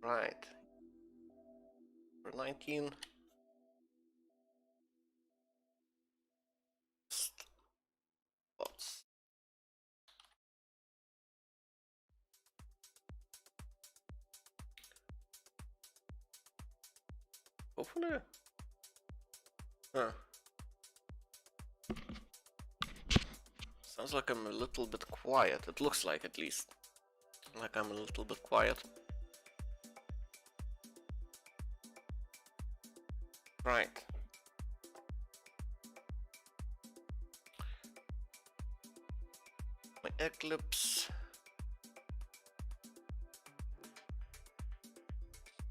Right. For 19. Bots. Hopefully. Huh. Sounds like I'm a little bit quiet. It looks like, at least. Like I'm a little bit quiet. Right. My Eclipse.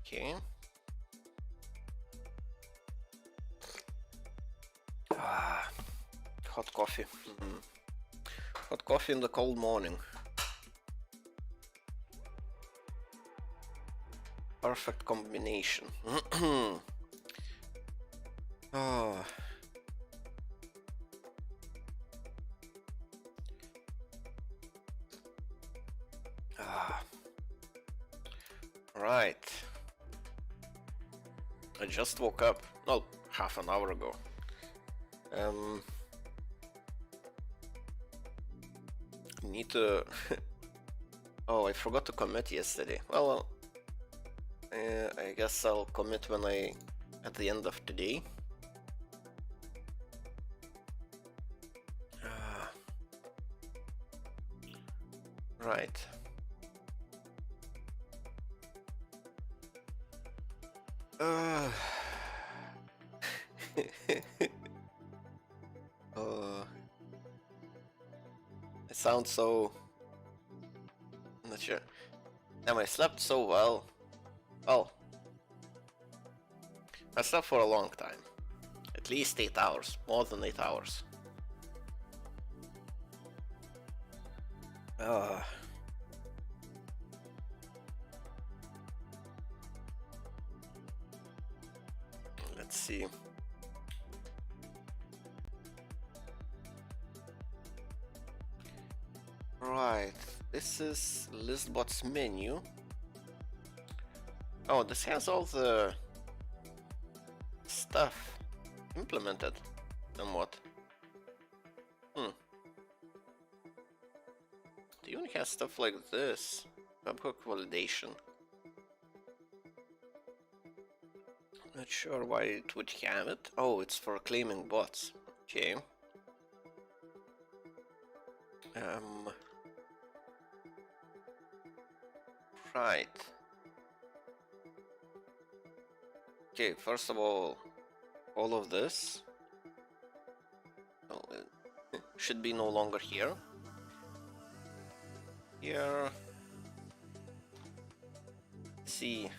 Okay. Ah, hot coffee. Hot coffee in the cold morning. Perfect combination. Oh. Ah. Right. I just woke up. Well, half an hour ago. Need to. Oh, I forgot to commit yesterday. Well, I guess I'll commit at the end of today. Right. It sounds so. I'm not sure. Damn, I slept so well. Well, I slept for a long time. At least 8 hours. More than 8 hours. Let's see. Right, this is ListBot's menu. Oh, this has all the stuff implemented somewhat. It even has stuff like this. Webhook validation. Not sure why it would have it. Oh, it's for claiming bots. Okay. Right. Okay, first of all of this should be no longer here. Here. See.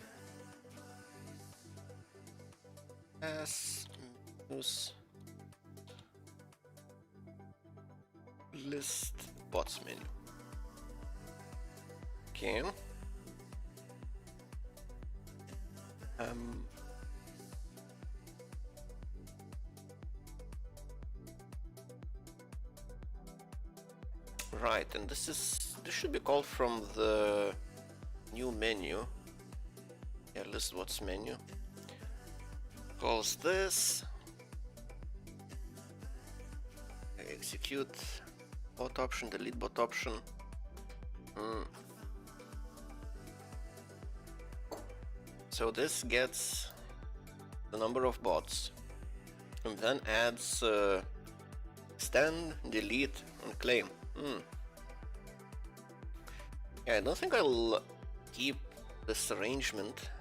News list bots menu. Okay. Right, and this should be called from the new menu. Yeah, list bots menu. Calls this. Execute bot option, delete bot option. So this gets the number of bots and then adds extend, delete, and claim. Yeah, I don't think I'll keep this arrangement.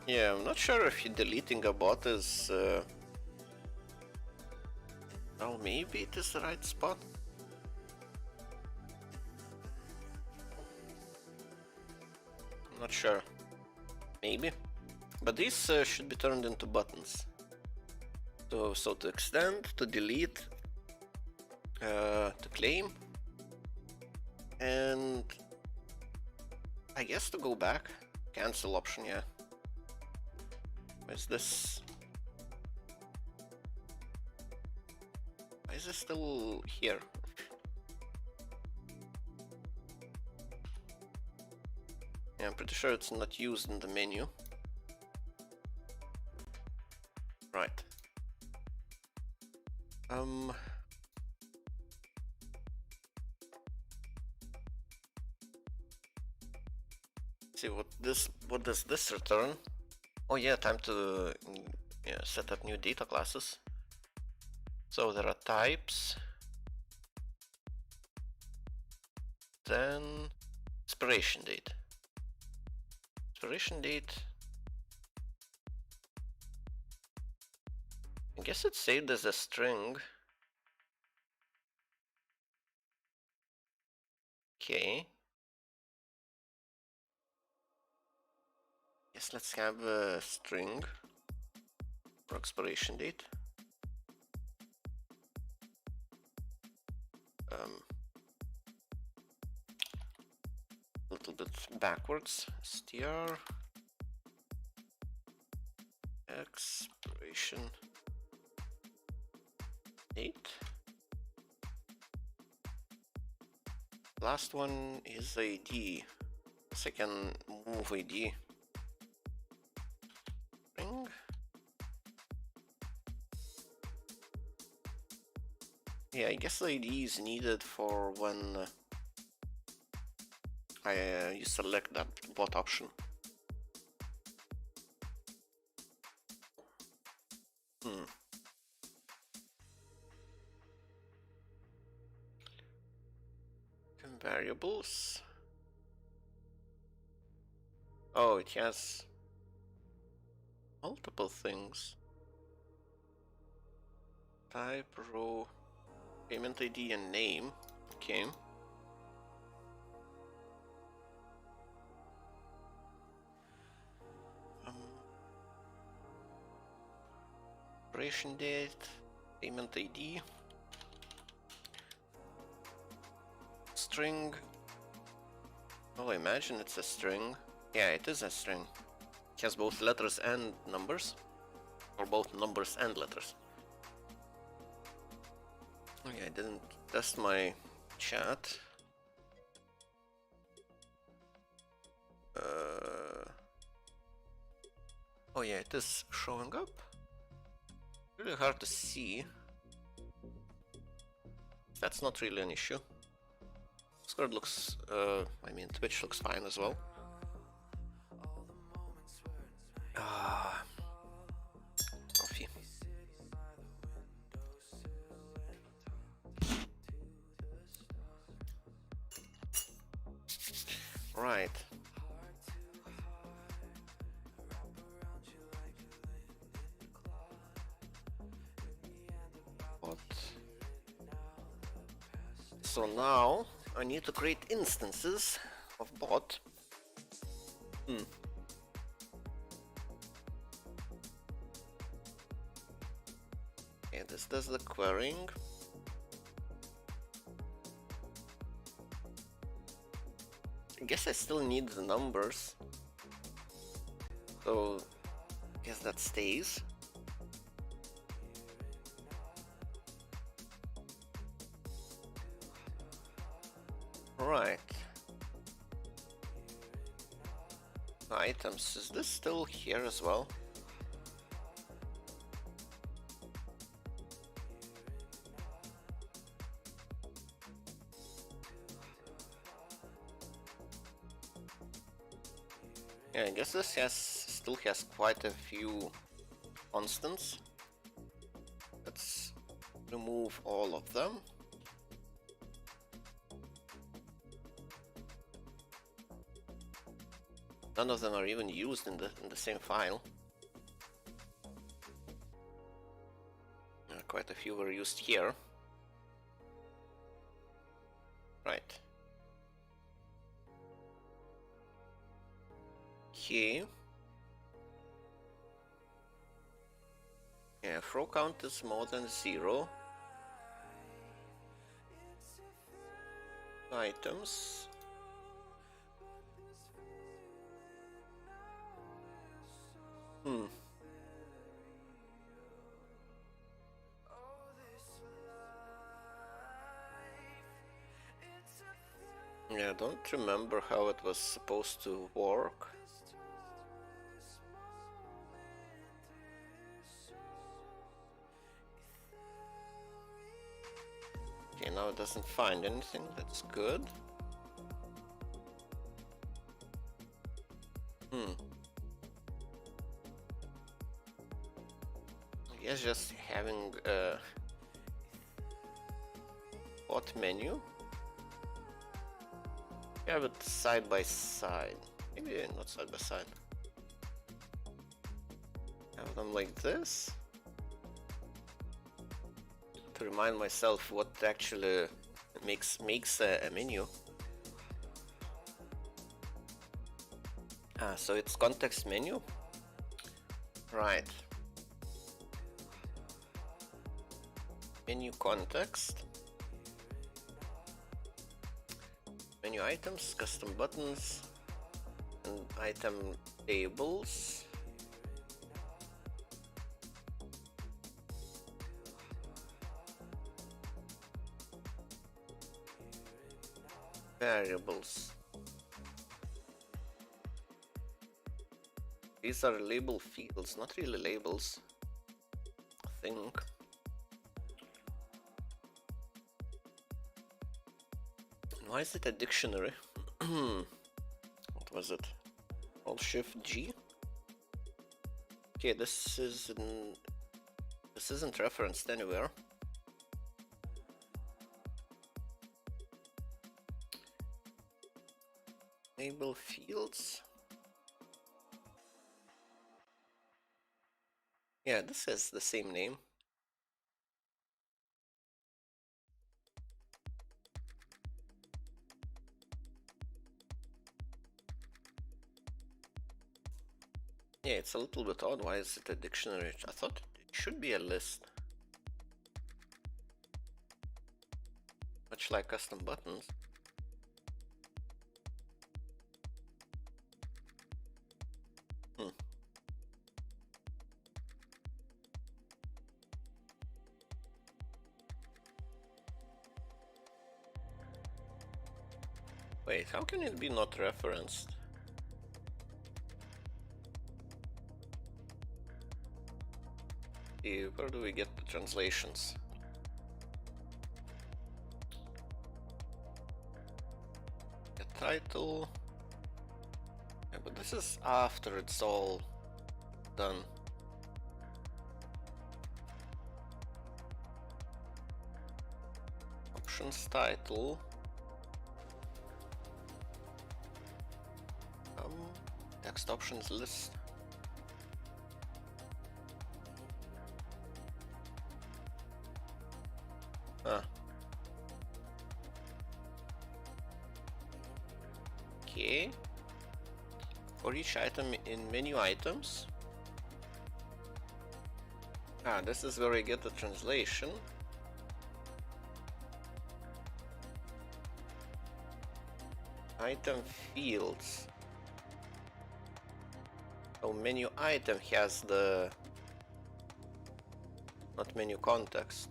Yeah, I'm not sure if deleting a bot is... Well, maybe it is the right spot. I'm not sure. Maybe. But these should be turned into buttons. So to extend, to delete, to claim, and I guess to go back. Cancel option, yeah. Is this? Why is this still here? Yeah, I'm pretty sure it's not used in the menu. Right. See what does this return? Oh yeah, time to set up new data classes. So there are types, then expiration date. Expiration date. I guess it's saved as a string. Okay. Yes, let's have a string for expiration date. A little bit backwards. str expiration date. Last one is ID. So I can move ID. String. Yeah, I guess the ID is needed for when you select that bot option. Variables. Oh, it has multiple things. Type, row, payment ID, and name. Okay. Expiration date, payment ID, string. Oh, I imagine it's a string. Yeah, it is a string. It has both letters and numbers, or both numbers and letters. Okay, I didn't test my chat. Oh yeah, it is showing up. Really hard to see. That's not really an issue. Discord looks, I mean, Twitch looks fine as well. Coffee. Right. What? So now I need to create instances of bot. Okay, this does the querying. I guess I still need the numbers. So I guess that stays. Right. Items, is this still here as well? Yeah, I guess this still has quite a few constants. Let's remove all of them. None of them are even used in the same file. Quite a few were used here. Right. Okay. Yeah, row count is more than 0. Items. Yeah, I don't remember how it was supposed to work. Okay, now it doesn't find anything, that's good. I guess just having a bot menu. Have it side by side. Maybe not side by side. Have them like this. To remind myself what actually makes a menu. So it's context menu. Right. Menu context. Menu items, custom buttons, and item labels. Variables. These are label fields, not really labels, I think. Why is it a dictionary? What was it? Alt Shift G. Okay, this isn't referenced anywhere. Label fields. Yeah, this has the same name. Yeah, it's a little bit odd. Why is it a dictionary? I thought it should be a list. Much like custom buttons. Wait, how can it be not referenced? Where do we get the translations? The title. Yeah, but this is after it's all done. Options title. Text options list. Okay. For each item in menu items. This is where I get the translation. Item fields. So menu item has the not menu context.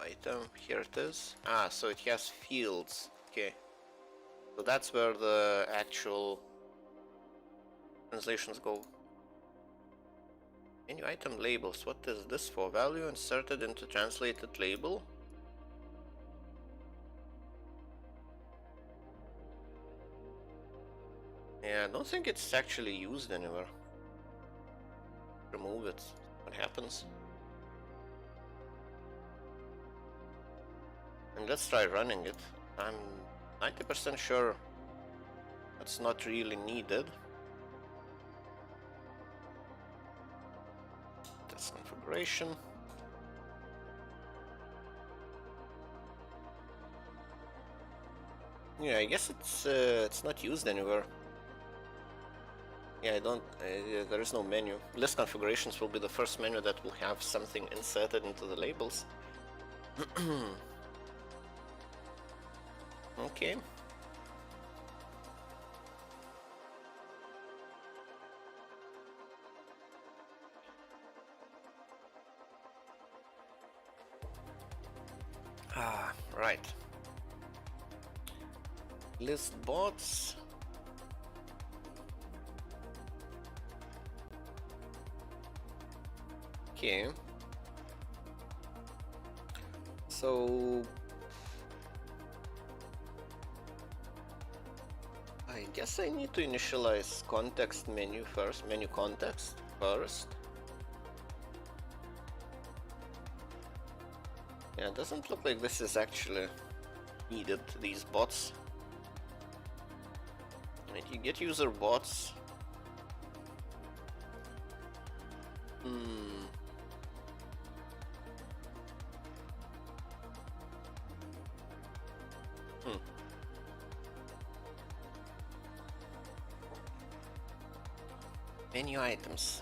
Item, here it is. So it has fields. Okay. So that's where the actual translations go. Menu item labels. What is this for? Value inserted into translated label. Yeah, I don't think it's actually used anywhere. Remove it. What happens? And let's try running it. I'm 90% sure that's not really needed. Test configuration. Yeah, I guess it's not used anywhere. Yeah, there is no menu. List configurations will be the first menu that will have something inserted into the labels. Okay. Right. List bots. Okay. So I guess I need to initialize context menu first, menu context first. Yeah, it doesn't look like this is actually needed, these bots. Right, you get user bots. Menu items.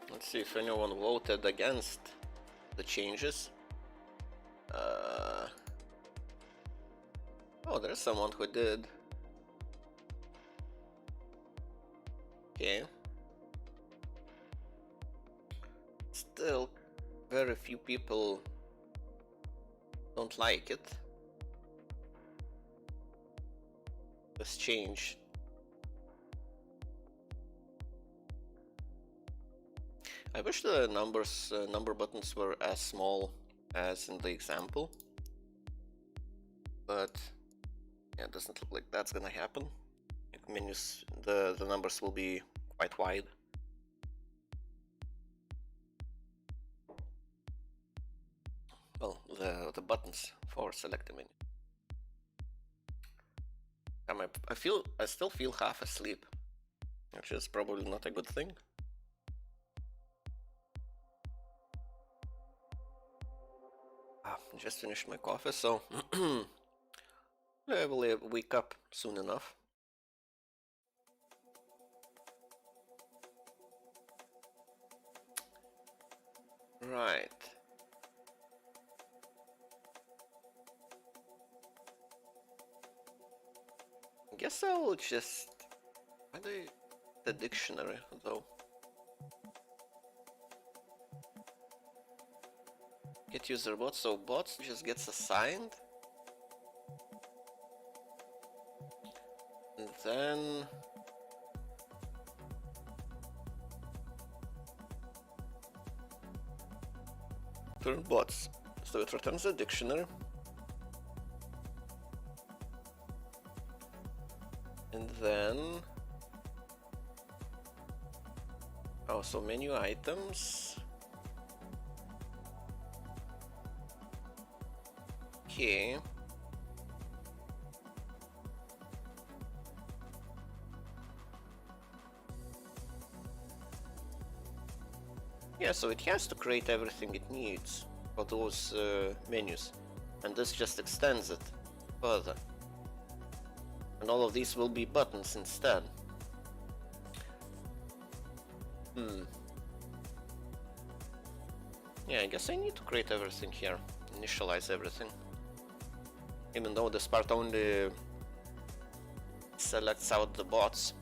Let's see if anyone voted against the changes. Oh, there's someone who did. Okay. Still, very few people don't like it. This change. I wish the number buttons were as small as in the example, but yeah, it doesn't look like that's gonna happen. Menus, the numbers will be quite wide. Well, the buttons for select a menu. I still feel half asleep, which is probably not a good thing. Just finished my coffee, so I will wake up soon enough. Right. I guess I'll just... Why the dictionary, though? Get user bots, so bots just gets assigned. And then... Turn bots. So it returns a dictionary. And then... Oh, so menu items. Okay. Yeah, so it has to create everything it needs for those menus, and this just extends it further. And all of these will be buttons instead. Yeah, I guess I need to create everything here, initialize everything. Even though this part only selects out the bots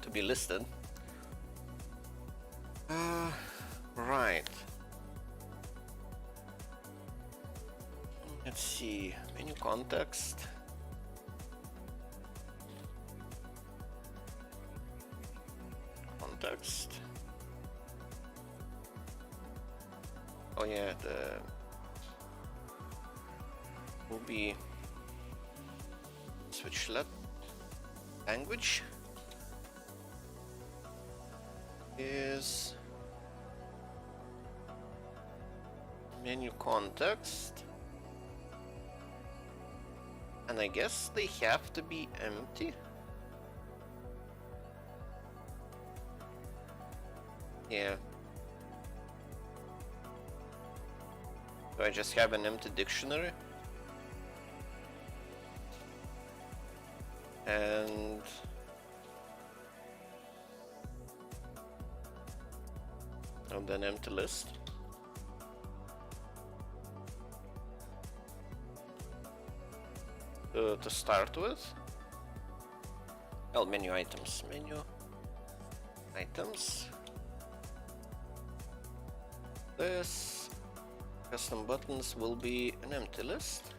to be listed. Right. Let's see, menu context. Context. Oh yeah, the will be switch language is menu context, and I guess they have to be empty. Yeah. So I just have an empty dictionary. And and then empty list. To start with, well, menu items, this custom buttons will be an empty list.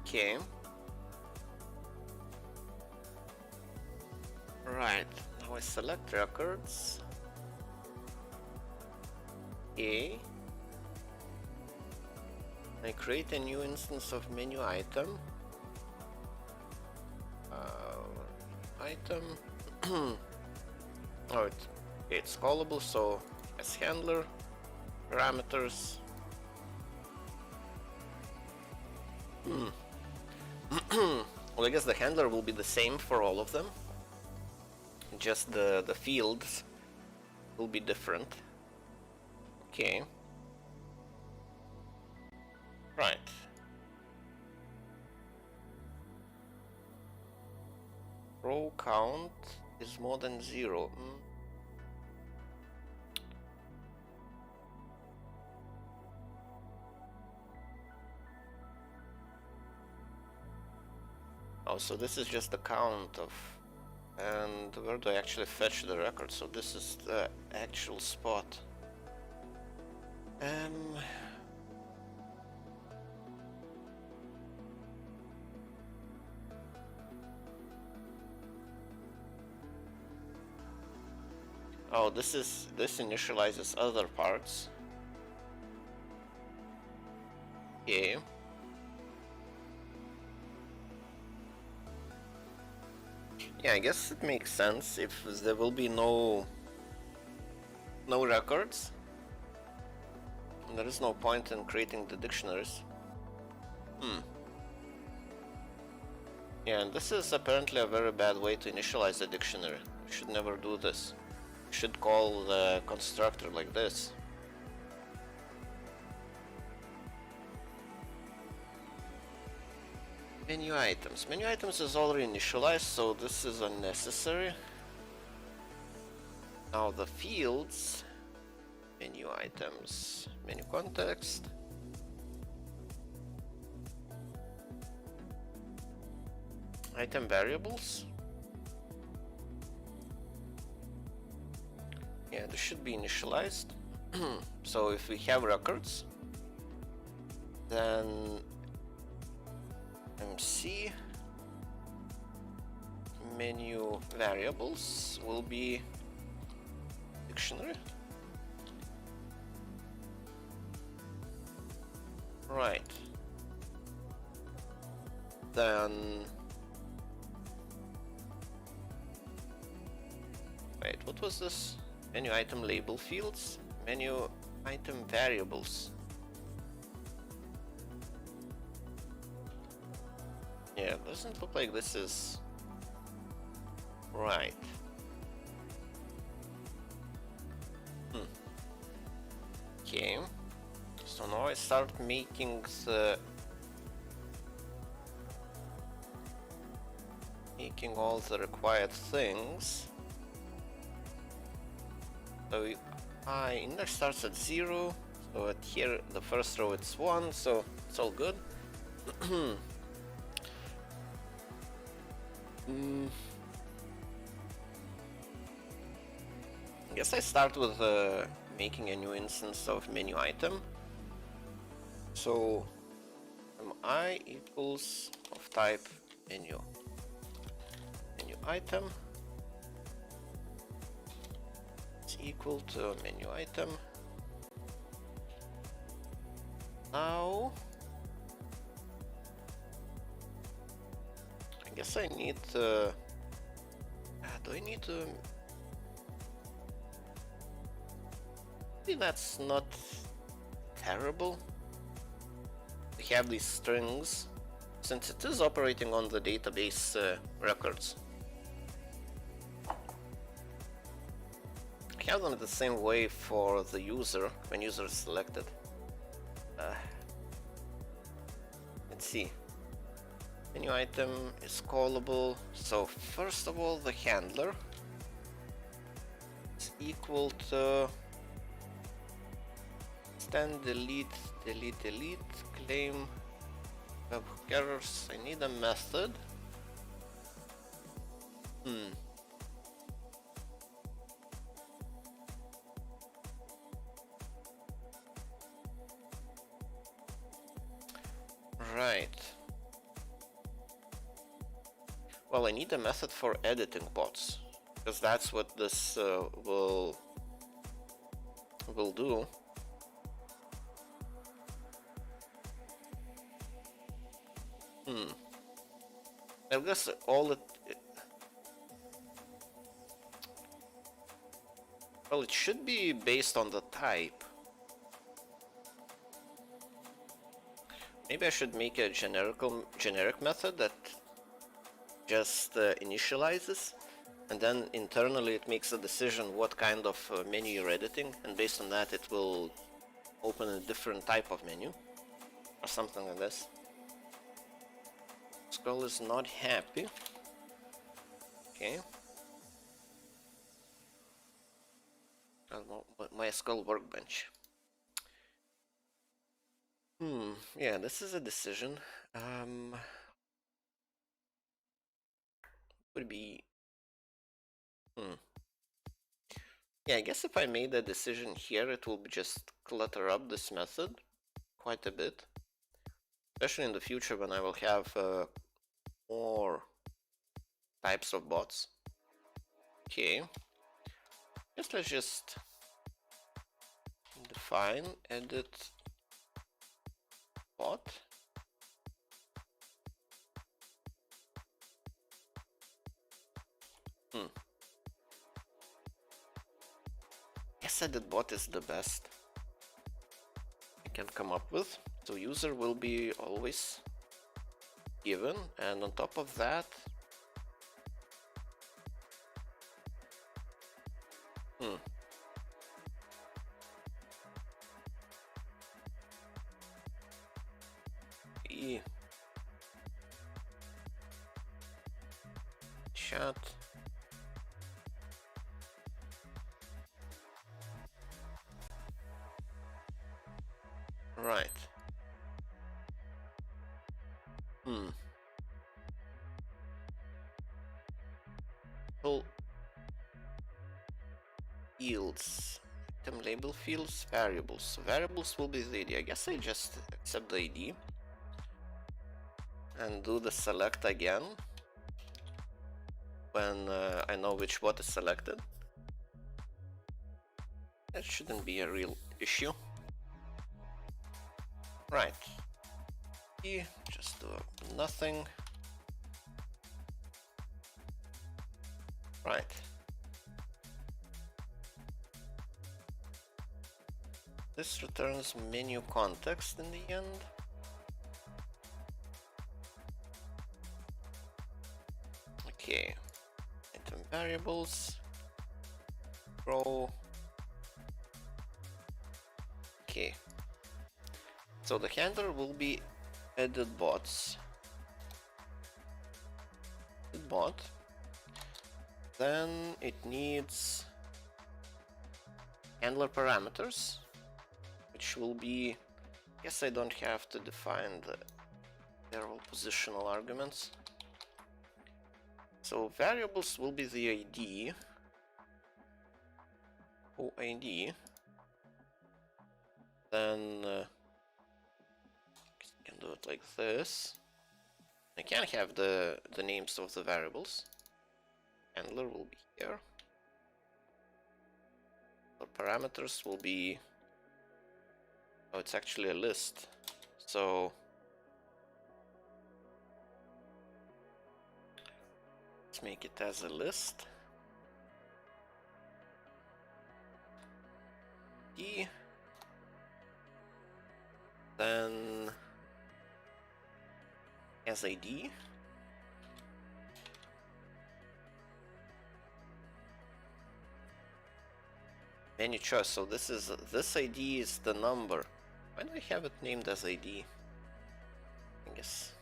Okay. Right, now I select records. Okay. I create a new instance of menu item. Oh, it's callable, so as handler, parameters. Well, I guess the handler will be the same for all of them. Just the fields will be different. Okay. Right. Row count is more than 0. Oh, so this is just the count of... And where do I actually fetch the record? So this is the actual spot. Oh, this initializes other parts. Okay. Yeah, I guess it makes sense if there will be no records. There is no point in creating the dictionaries. Yeah, and this is apparently a very bad way to initialize a dictionary. You should never do this. You should call the constructor like this. Menu items. Menu items is already initialized, so this is unnecessary. Now the fields. Menu items. Menu context. Item variables. Yeah, this should be initialized. So if we have records, then MC menu variables will be dictionary. Right. Then wait, what was this? Menu item label fields, menu item variables. Yeah, it doesn't look like this is right. Okay, so now I start making all the required things. So index starts at 0, so at here the first row it's 1, so it's all good. I guess I start with making a new instance of menu item. So mi equals of type menu item is equal to menu item. Now I guess I need to do I need to maybe that's not terrible. We have these strings since it is operating on the database records. I have them the same way for the user when user is selected. Let's see. Menu item is callable. So first of all, the handler is equal to extend, delete, delete, delete, claim, webhook errors. I need a method. Right. Well, I need a method for editing bots, because that's what this will do. I guess well, it should be based on the type. Maybe I should make a generic method that just initializes, and then internally it makes a decision what kind of menu you're editing, and based on that it will open a different type of menu or something like this. Scroll is not happy. Okay. MySQL workbench. Yeah, this is a decision. Would be. Yeah, I guess if I made a decision here, it will just clutter up this method quite a bit. Especially in the future when I will have more types of bots. Okay. Let's just define edit bot. Yes, edit bot is the best I can come up with. So user will be always given, and on top of that, chat. Right. Well, fields. Item label fields, variables. Variables will be the ID. I guess I just accept the ID and do the select again when I know which bot is selected. That shouldn't be a real issue. Right. Just do nothing. Right. This returns menu context in the end. Okay. Item variables. Row. Okay. So the handler will be edit bots. Edit bot. Then it needs handler parameters, which will be, I guess I don't have to define their positional arguments. So variables will be the ID, OID. Then I can do it like this. I can have the names of the variables. Handler will be here. The parameters will be, oh, it's actually a list. So let's make it as a list. D. Then as ID. Menu choice. So this ID is the number. Why do I have it named as ID? I guess.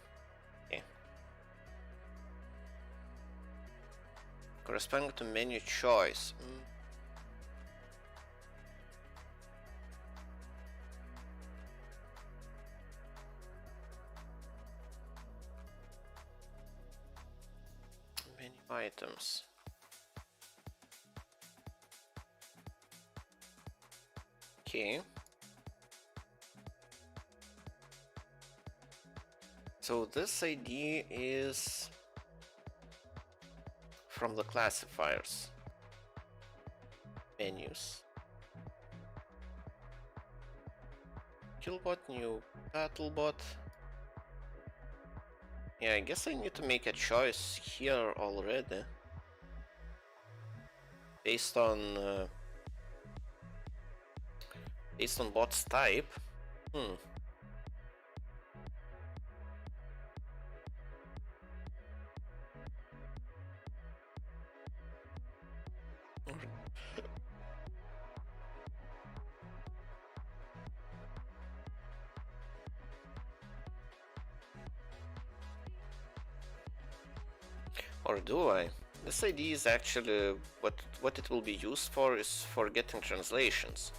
Okay. Corresponding to menu choice. items. Okay. So this ID is from the classifiers menus. Killbot, new battlebot. Yeah, I guess I need to make a choice here already. Based on bot's type. Or do I? This ID is actually what it will be used for is for getting translations.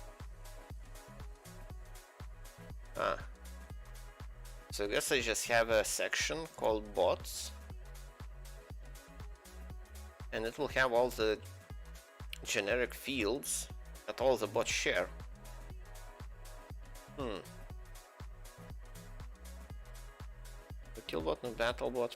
Ah. So I guess I just have a section called bots. And it will have all the generic fields that all the bots share. The killbot and battlebot.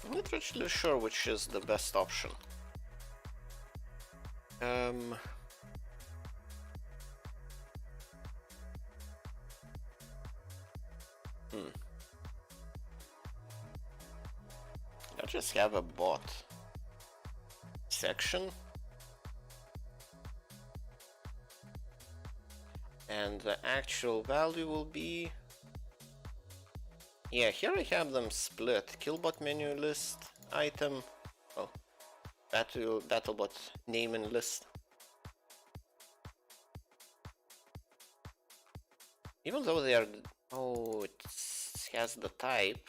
I'm not actually sure which is the best option. I'll just have a bot section. And the actual value will be... Yeah, here I have them split. Killbot menu list, item, battlebot name and list. Even though they are... Oh, it has the type.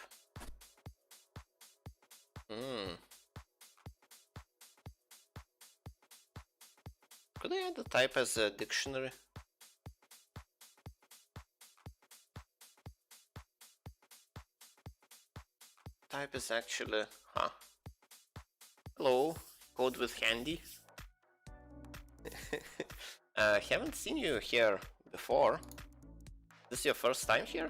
Could I add the type as a dictionary? Type is actually... Hello, code with handy. Haven't seen you here before. This is your first time here?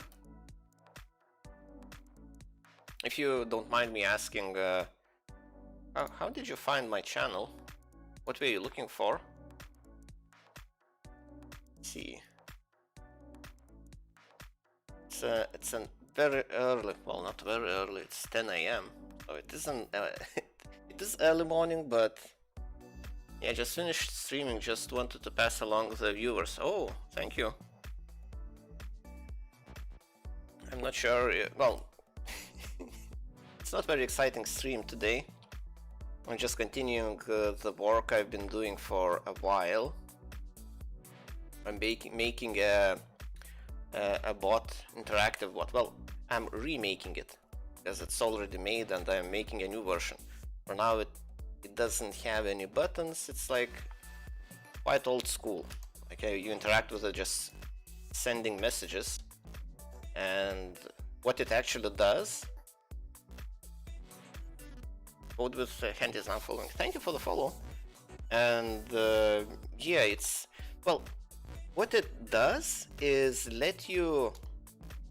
If you don't mind me asking, how did you find my channel? What were you looking for? Let's see. It's a very early, well, not very early, it's 10 AM. So it isn't, it is early morning, but yeah, just finished streaming, just wanted to pass along the viewers. Oh, thank you. I'm not sure, well, it's not very exciting stream today. I'm just continuing the work I've been doing for a while. I'm making a bot, interactive bot. Well, I'm remaking it because it's already made and I'm making a new version. For now it doesn't have any buttons. It's like quite old school. Okay, you interact with it just sending messages, and what it actually does... Code with hand is not following. Thank you for the follow. And yeah, it's... Well, what it does is let you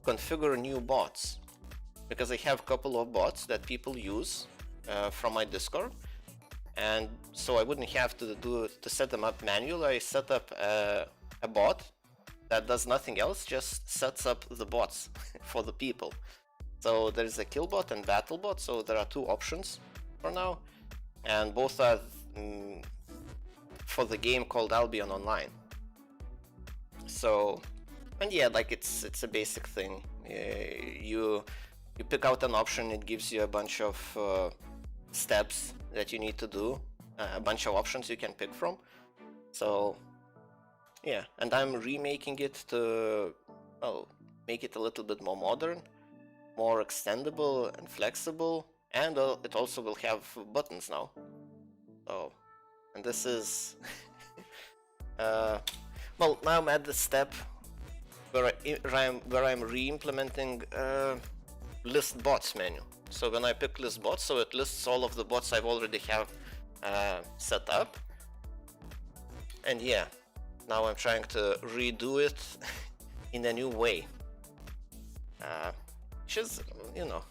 configure new bots. Because I have a couple of bots that people use from my Discord. And so I wouldn't have to set them up manually. I set up a bot that does nothing else, just sets up the bots for the people. So there's a killbot and battlebot, so there are two options for now, and both are for the game called Albion Online. So, and yeah, like it's a basic thing. You pick out an option, it gives you a bunch of steps that you need to do, a bunch of options you can pick from. So yeah, and I'm remaking it to, well, make it a little bit more modern, more extendable and flexible. And it also will have buttons now. Oh, and this is now I'm at the step where I'm re-implementing list bots menu. So when I pick list bots, so it lists all of the bots I've already have set up. And yeah, now I'm trying to redo it in a new way. Which is, you know,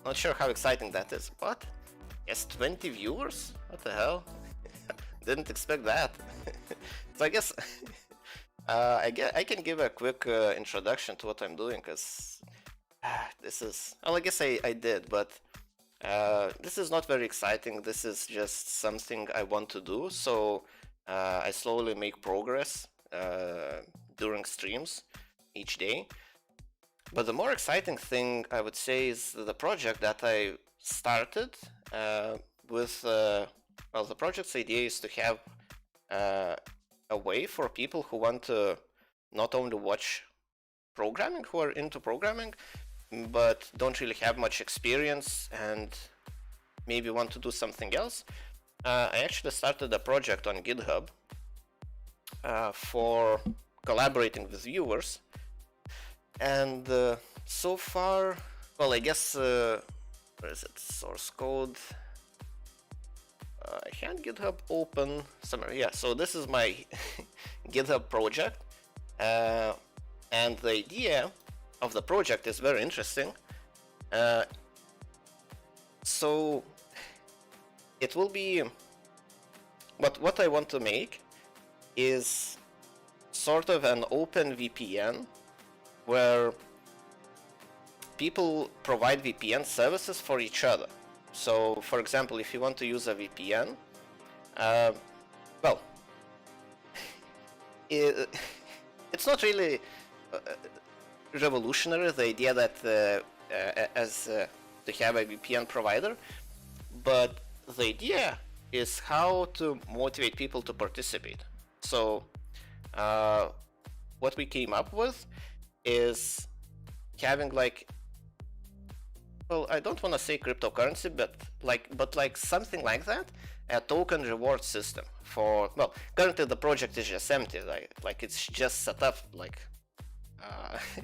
not sure how exciting that is, but yes, 20 viewers? What the hell? Didn't expect that. So I guess I can give a quick introduction to what I'm doing, because this is, well, I guess I did, but this is not very exciting. This is just something I want to do, so I slowly make progress during streams each day. But the more exciting thing, I would say, is the project that I started with, well, the project's idea is to have a way for people who want to not only watch programming, who are into programming, but don't really have much experience and maybe want to do something else. I actually started a project on GitHub for collaborating with viewers. And so far, well, I guess, where is it? Source code. I had GitHub open somewhere. Yeah, so this is my GitHub project. And the idea of the project is very interesting. So it will be, what I want to make is sort of an open VPN where people provide VPN services for each other. So, for example, if you want to use a VPN, well, it's not really revolutionary, the idea that to have a VPN provider, but the idea is how to motivate people to participate. So, what we came up with is having, like, well, I don't want to say cryptocurrency, but like something like that, a token reward system for, well, currently the project is just empty, like it's just set up, like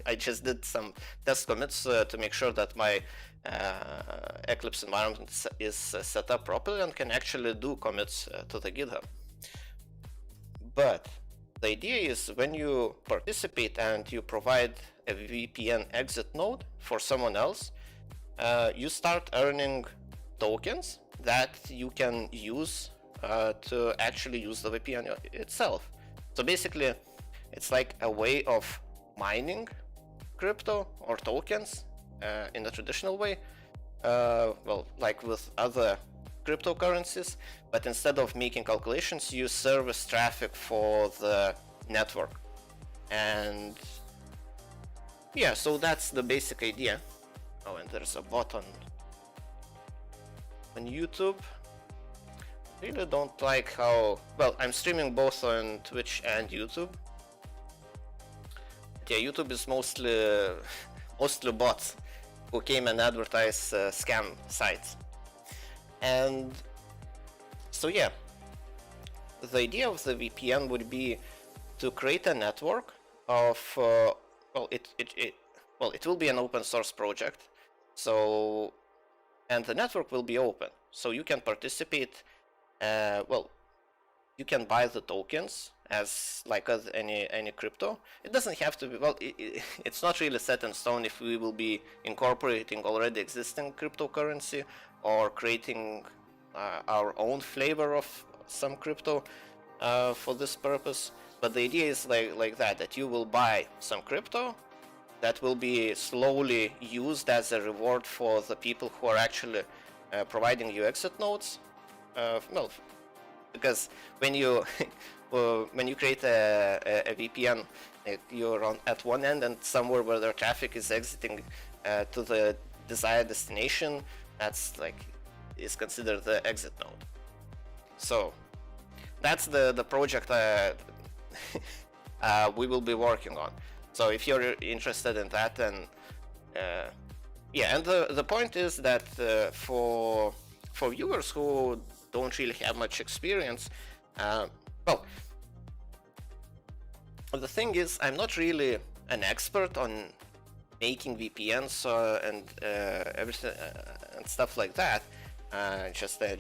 I just did some test commits to make sure that my Eclipse environment is set up properly and can actually do commits to the GitHub. But the idea is when you participate and you provide a VPN exit node for someone else, you start earning tokens that you can use to actually use the VPN itself. So basically, it's like a way of mining crypto or tokens in a traditional way, well, like with other cryptocurrencies, but instead of making calculations, you service traffic for the network. And yeah, so that's the basic idea. Oh, and there's a bot on YouTube. Really don't like how, well, I'm streaming both on Twitch and YouTube. Yeah, YouTube is mostly bots who came and advertise scam sites. And so yeah, the idea of the VPN would be to create a network of well, it will be an open source project. So, and the network will be open, so you can participate. Well, you can buy the tokens as like any crypto. It doesn't have to be, well, it's not really set in stone if we will be incorporating already existing cryptocurrency or creating our own flavor of some crypto for this purpose. But the idea is like that you will buy some crypto that will be slowly used as a reward for the people who are actually providing you exit nodes. Well, because when you when you create a VPN, you're at one end, and somewhere where their traffic is exiting to the desired destination, that's like is considered the exit node. So that's the project we will be working on. So if you're interested in that, then yeah, and the point is that for viewers who don't really have much experience, well, the thing is, I'm not really an expert on making VPNs and everything and stuff like that. I'm just a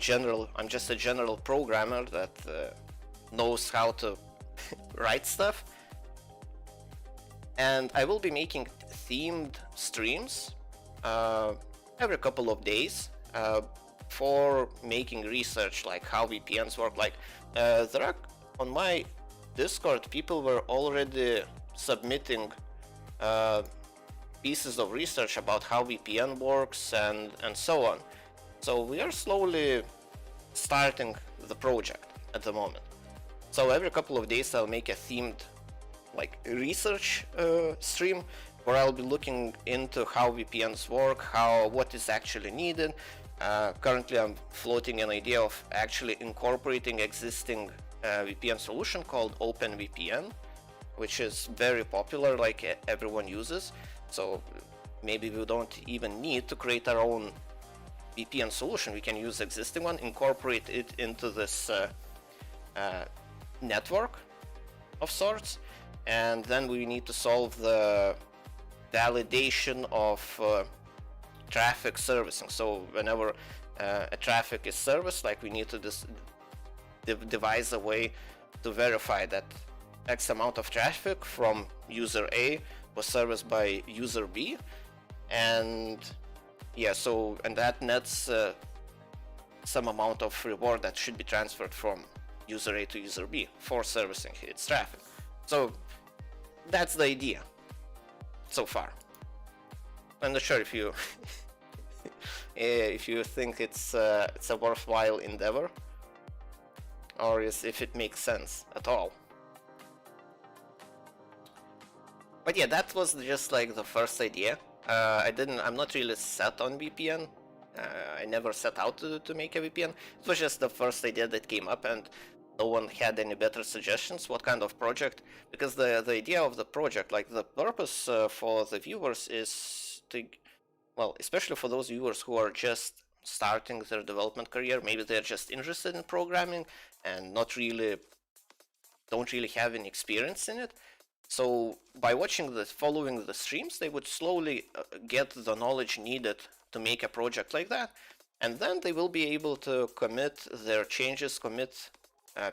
general programmer that knows how to write stuff. And I will be making themed streams every couple of days for making research, like how VPNs work. Like there are on my Discord, people were already submitting pieces of research about how VPN works and so on. So we are slowly starting the project at the moment. So every couple of days I'll make a themed like research stream where I'll be looking into how VPNs work, what is actually needed. Currently I'm floating an idea of actually incorporating existing VPN solution called OpenVPN, which is very popular, like everyone uses. So maybe we don't even need to create our own VPN solution. We can use existing one, incorporate it into this network of sorts, and then we need to solve the validation of traffic servicing. So whenever a traffic is serviced, like we need to devise a way to verify that X amount of traffic from user A was serviced by user B, and yeah, so and that nets some amount of reward that should be transferred from user A to user B for servicing its traffic. So that's the idea so far. I'm not sure if you if you think it's a worthwhile endeavor, or if it makes sense at all. But yeah, that was just like the first idea. I'm not really set on VPN. I never set out to make a VPN. It was just the first idea that came up, and no one had any better suggestions what kind of project, because the idea of the project, like the purpose for the viewers is to, well, especially for those viewers who are just starting their development career, maybe they're just interested in programming and don't really have any experience in it. So by following the streams, they would slowly get the knowledge needed to make a project like that, and then they will be able to commit their changes, commit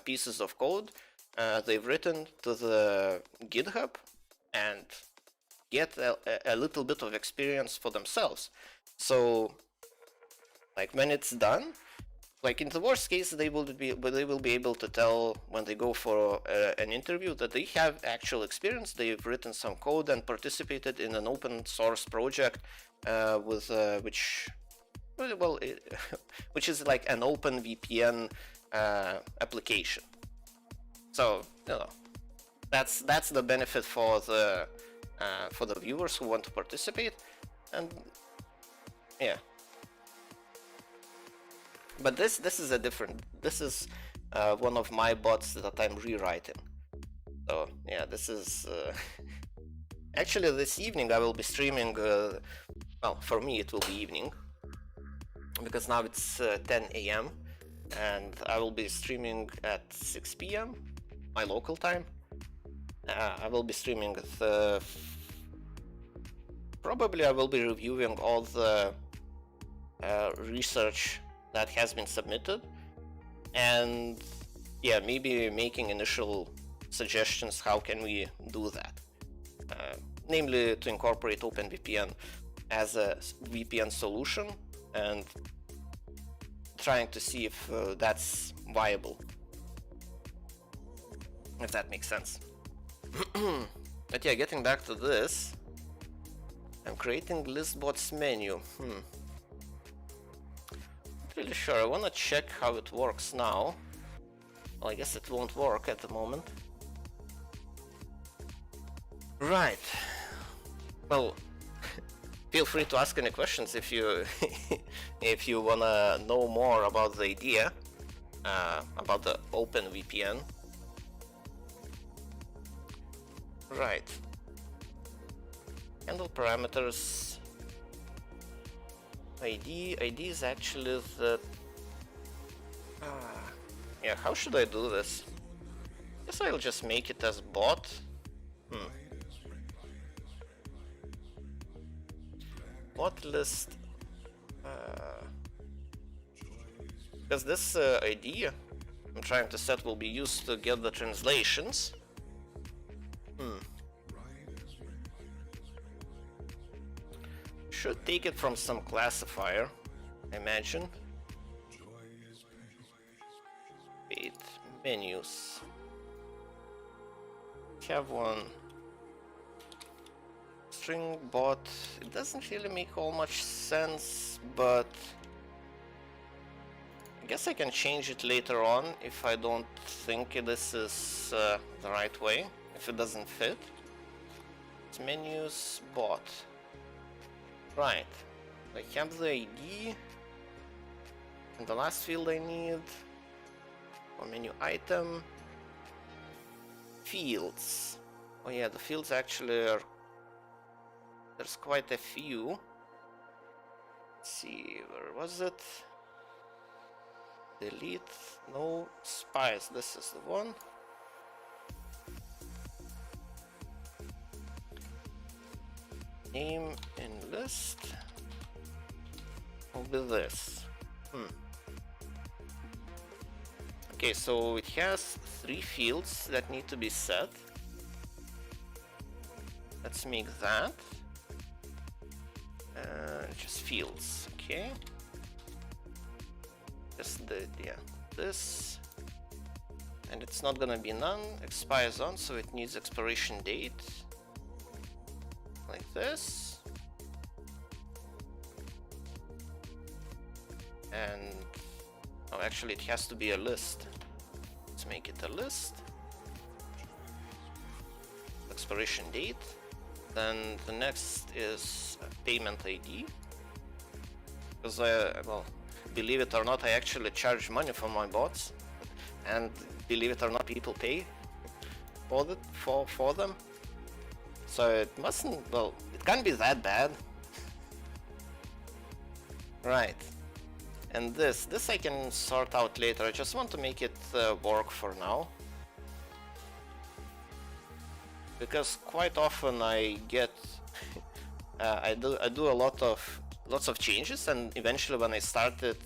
pieces of code they've written to the GitHub, and get a little bit of experience for themselves. So like when it's done, like in the worst case, they will be able to tell when they go for an interview that they have actual experience. They've written some code and participated in an open source project with which is like an open VPN application. So that's the benefit for the viewers who want to participate, and yeah. But this is one of my bots that I'm rewriting. So yeah, this is actually this evening I will be streaming. Well, for me it will be evening, because now it's 10 a.m. and I will be streaming at 6 p.m. my local time. I will be streaming probably I will be reviewing all the research that has been submitted, and yeah, maybe making initial suggestions how can we do that, namely to incorporate OpenVPN as a VPN solution, and trying to see if that's viable, if that makes sense. But yeah, getting back to this, I'm creating listbots menu. Really sure. I want to check how it works now. Well, I guess it won't work at the moment. Right. Well, feel free to ask any questions if you if you wanna know more about the idea about the OpenVPN. Right. Handle parameters. ID is actually the yeah, how should I do this? Guess I'll just make it as bot What list? Because this ID I'm trying to set will be used to get the translations. Should take it from some classifier, I imagine. Wait, menus. Have one. String bot. It doesn't really make all much sense, but I guess I can change it later on if I don't think this is the right way, if it doesn't fit. It's menus bot. Right. I have the ID. And the last field I need for menu item. Fields. Oh yeah, the fields actually are. There's quite a few. Let's see, where was it? Delete, no, spice, this is the one. Name in list will be this. Okay, so it has 3 fields that need to be set. Let's make that. Just fields, okay. Just this. And it's not gonna be none, expires on, so it needs expiration date. Like this. And oh, actually it has to be a list. Let's make it a list. Expiration date. Then the next is payment ID. Because well, believe it or not, I actually charge money for my bots, and believe it or not, people pay for them. So it mustn't. Well, it can't be that bad, right? And this I can sort out later. I just want to make it work for now, because quite often I get I do a lots of changes, and eventually when I start it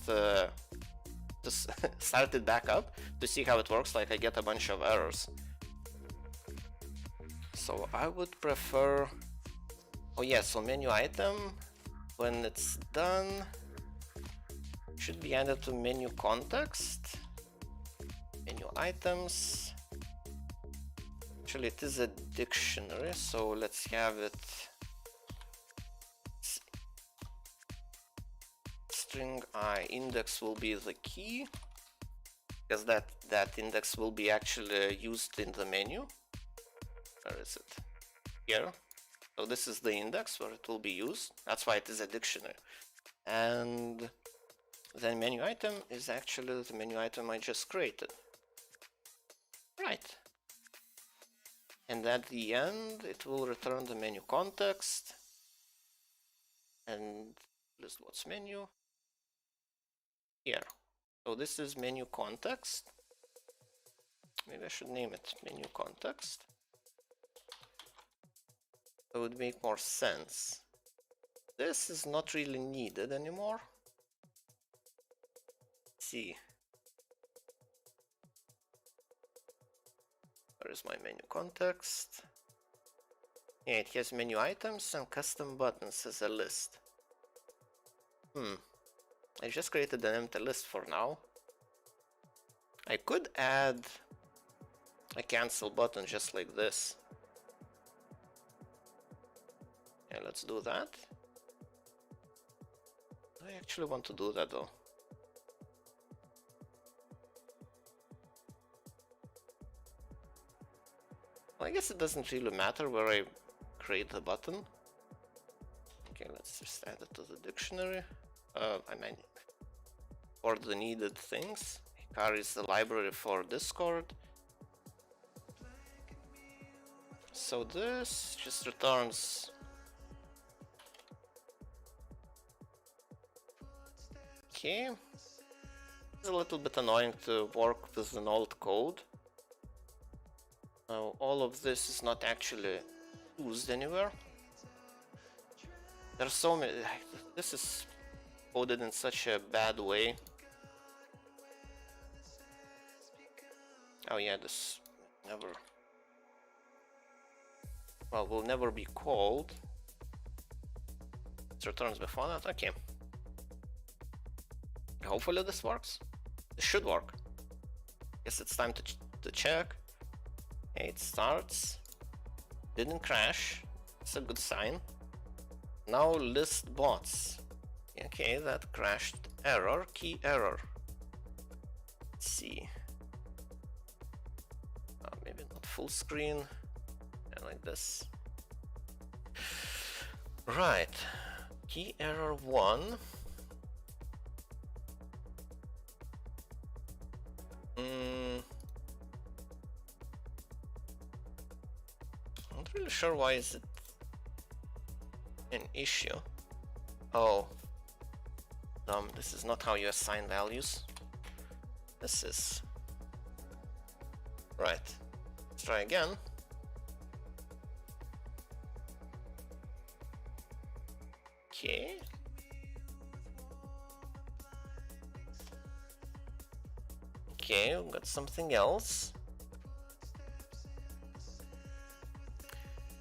start it back up to see how it works, like I get a bunch of errors. So I would prefer, oh yeah, so menu item, when it's done, should be added to menu context. Menu items. Actually, it is a dictionary, so let's have it. String I index will be the key, because that index will be actually used in the menu. Where is it? Here. So this is the index where it will be used. That's why it is a dictionary. And then menu item is actually the menu item I just created. Right. And at the end, it will return the menu context and list what's menu here. So this is menu context. Maybe I should name it menu context. It would make more sense. This is not really needed anymore. Let's see. Where is my menu context? Yeah, it has menu items and custom buttons as a list. I just created an empty list for now. I could add a cancel button just like this. Yeah, let's do that. I actually want to do that though. Well, I guess it doesn't really matter where I create the button. Okay, let's just add it to the dictionary. I mean, for the needed things. Car is the library for Discord. So this just returns. Okay. It's a little bit annoying to work with an old code. Now all of this is not actually used anywhere. There's so many. This is coded in such a bad way. Oh yeah, this never. Well, will never be called. It returns before that. Okay. Hopefully this works. This should work. Guess it's time to check. Okay, it starts. Didn't crash. It's a good sign. Now list bots. Okay, that crashed. Error, key error. Let's see. Maybe not full screen. Yeah, like this. Right. Key error 1. Not really sure why is it an issue. Oh, this is not how you assign values. This is right. Let's try again. Okay. Okay, we've got something else.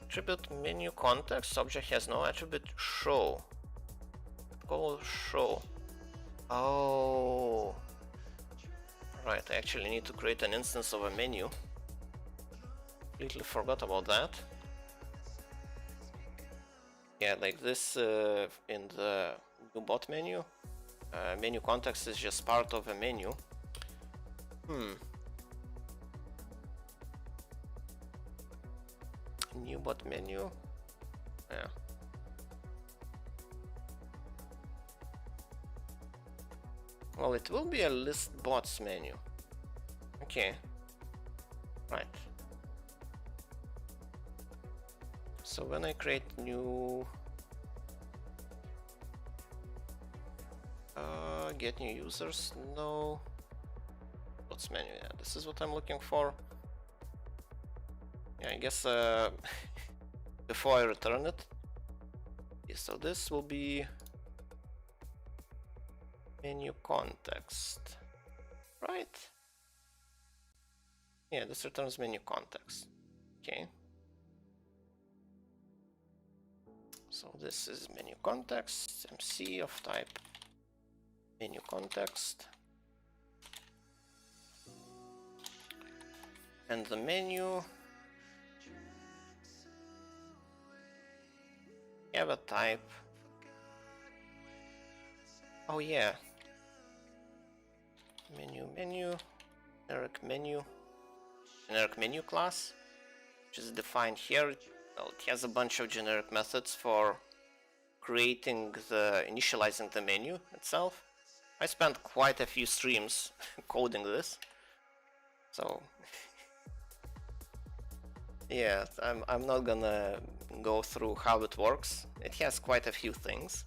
Attribute menu context. Object has no attribute show. Call show. Oh. Right, I actually need to create an instance of a menu. Completely forgot about that. Yeah, like this in the new bot menu. Menu context is just part of a menu. New bot menu. Yeah. Well, it will be a list bots menu. Okay. Right. So when I create new get new users, no bots menu. Yeah, this is what I'm looking for. Yeah, I guess before I return it. Yeah, so this will be menu context, right? Yeah, this returns menu context. Okay. So this is menu context, MC of type menu context. And the menu have a type. Oh yeah. Menu, generic menu class, which is defined here. Well, it has a bunch of generic methods for creating initializing the menu itself. I spent quite a few streams coding this, so yeah, I'm not gonna go through how it works. It has quite a few things.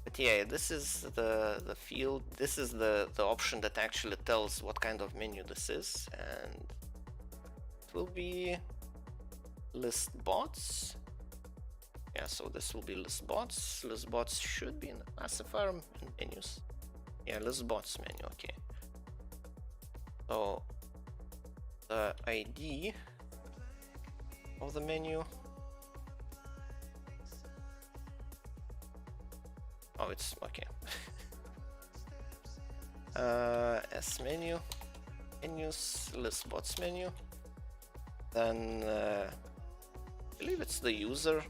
But yeah, this is the field, this is the option that actually tells what kind of menu this is, and it will be list bots. Yeah, so this will be list bots. List bots should be in the classifier and menus. Yeah, list bots menu, okay. So the ID of the menu. Oh, it's okay. S menu, menus, list bots menu. Then I believe it's the user.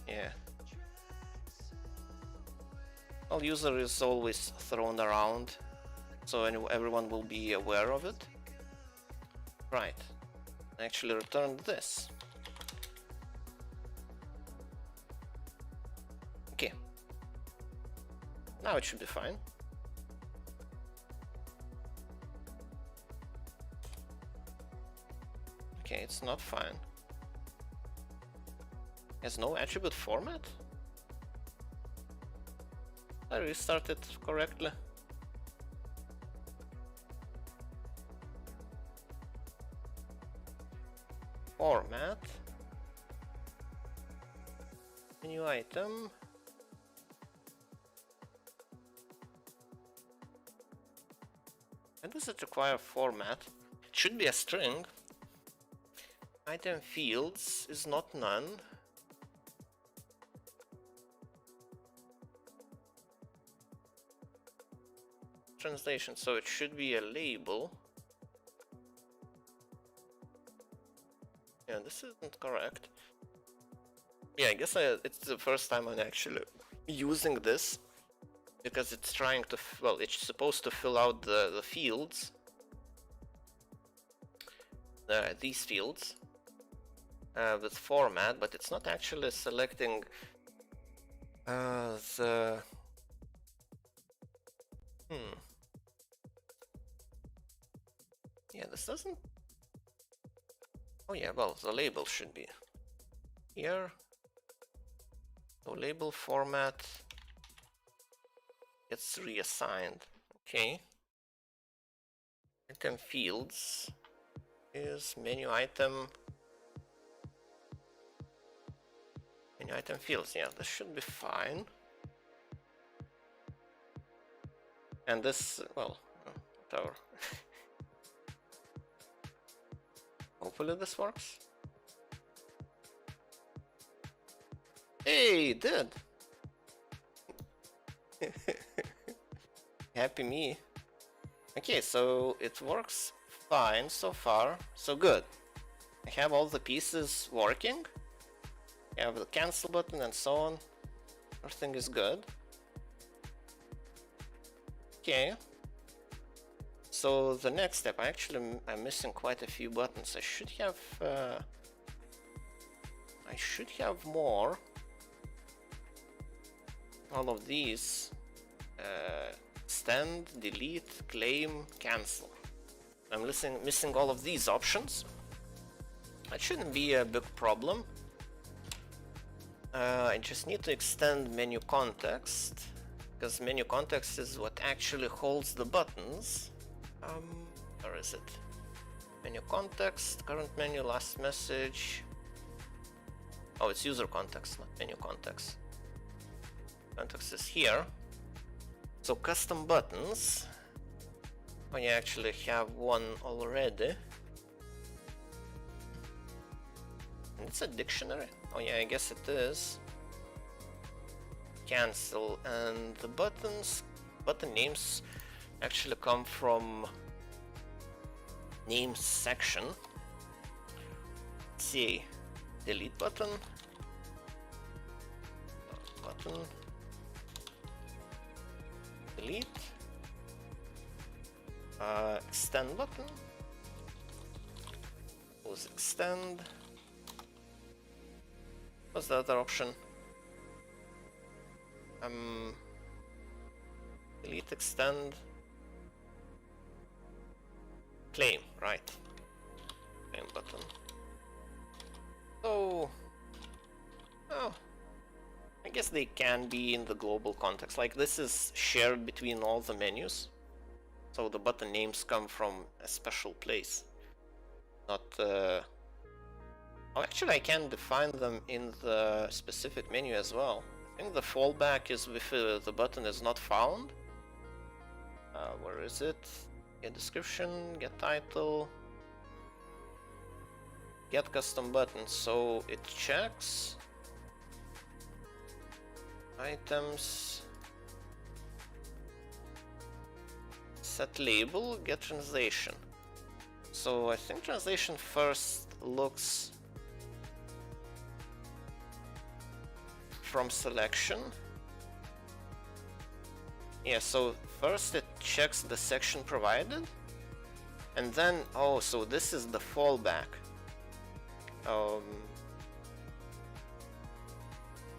Yeah. Well, user is always thrown around, so everyone will be aware of it. Right. I actually returned this. Okay. Now it should be fine. Okay, it's not fine. Has no attribute format? I restarted correctly. format, menu item, and does it require format? It should be a string. Item fields is not none. Translation, so it should be a label. Yeah, this isn't correct. Yeah, I guess it's the first time I'm actually using this, because it's trying to, well, it's supposed to fill out the fields, these fields, with format, but it's not actually selecting the yeah, this doesn't. Oh yeah, well, the label should be here. So label format gets reassigned. Okay. Item fields is menu item. Menu item fields. Yeah, this should be fine. And this, well, whatever. Hopefully this works. Hey, it did! Happy me. Okay, so it works fine so far, so good. I have all the pieces working. I have the cancel button and so on. Everything is good. Okay. So the next step, I'm missing quite a few buttons. I should have more. All of these. Extend, delete, claim, cancel. I'm missing all of these options. That shouldn't be a big problem. I just need to extend menu context, because menu context is what actually holds the buttons. Where is it? Menu context, current menu, last message. Oh, it's user context, not menu context. Context is here. So custom buttons. I actually have one already. And it's a dictionary. Oh yeah, I guess it is. Cancel, and the button names actually come from names section. Let's see, delete button, delete, extend button, close extend. What's the other option? Delete, extend, claim, right? Claim button. So, oh, I guess they can be in the global context. Like, this is shared between all the menus, so the button names come from a special place, not. Oh, actually, I can define them in the specific menu as well. I think the fallback is if the button is not found. Where is it? Get description, get title, get custom button. So it checks items, set label, get translation. So I think translation first looks from selection. Yeah, so first it checks the section provided, and then, oh, so this is the fallback.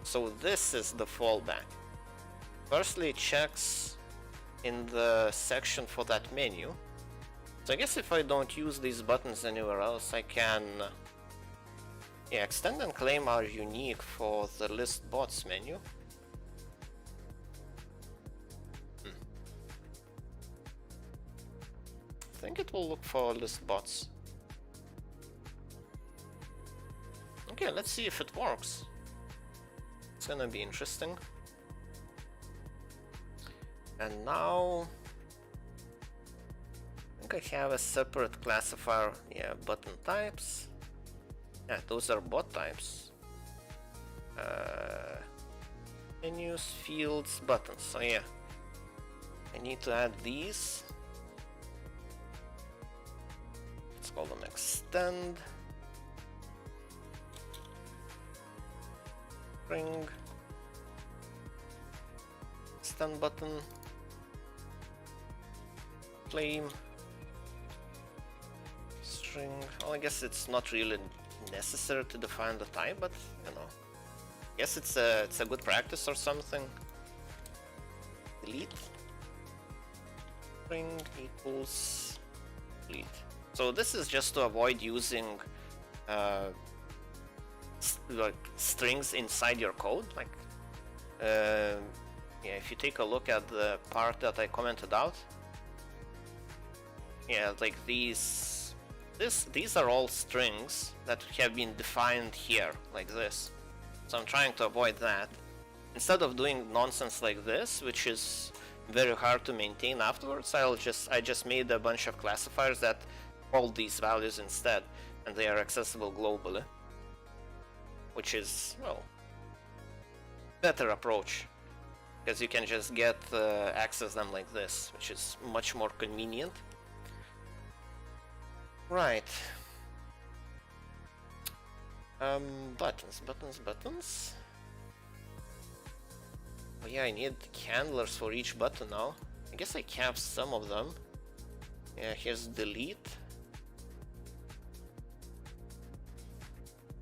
So this is the fallback. Firstly, it checks in the section for that menu. So I guess if I don't use these buttons anywhere else, I can. Yeah, extend and claim are unique for the list bots menu. I think it will look for list bots. Okay, let's see if it works. It's gonna be interesting. And now I think I have a separate classifier. Yeah, button types. Yeah, those are bot types. Menus, fields, buttons. So yeah, I need to add these. Let's call them extend. String. Extend button. Claim. String. Well, I guess it's not really necessary to define the type, but you know, I guess it's a good practice or something. Delete. String equals delete. So this is just to avoid using like strings inside your code. Like, yeah, if you take a look at the part that I commented out, yeah, like these are all strings that have been defined here, like this. So I'm trying to avoid that. Instead of doing nonsense like this, which is very hard to maintain afterwards, I just made a bunch of classifiers that hold these values instead, and they are accessible globally, which is, well, better approach, because you can just get access them like this, which is much more convenient. Right. Buttons. Oh yeah, I need handlers for each button now. I guess I have some of them. Yeah, here's delete.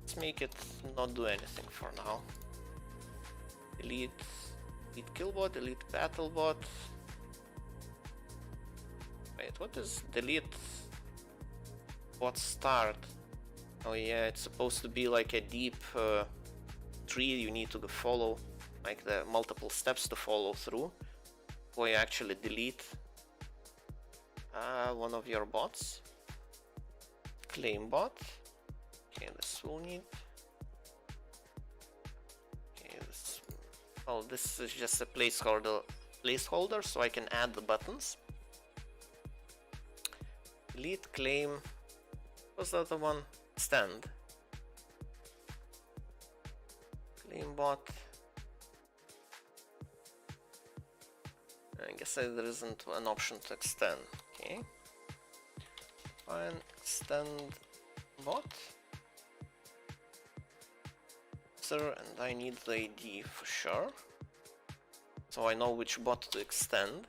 Let's make it not do anything for now. Delete killbot, delete battlebot. Wait, what is delete bot start? Oh yeah, it's supposed to be like a deep tree you need to follow, like the multiple steps to follow through before you actually delete one of your bots. Claim bot. Okay, this will need. Okay, this. Oh, this is just a placeholder, so I can add the buttons. Delete, claim. What's the other one? Extend. Claim bot. I guess there isn't an option to extend. Okay. Fine. Extend bot. And I need the ID for sure, so I know which bot to extend.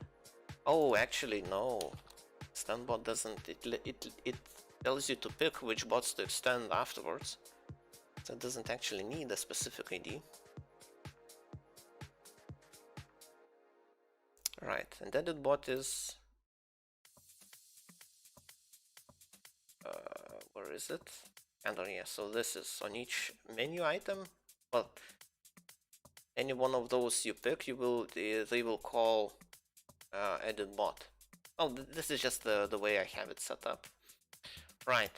Oh, actually no, extend bot doesn't. It tells you to pick which bots to extend afterwards, so it doesn't actually need a specific ID. Right, and edit bot is where is it? And on, yeah, so this is on each menu item. Well, any one of those you pick, they will call edit bot. Oh, this is just the way I have it set up. Right.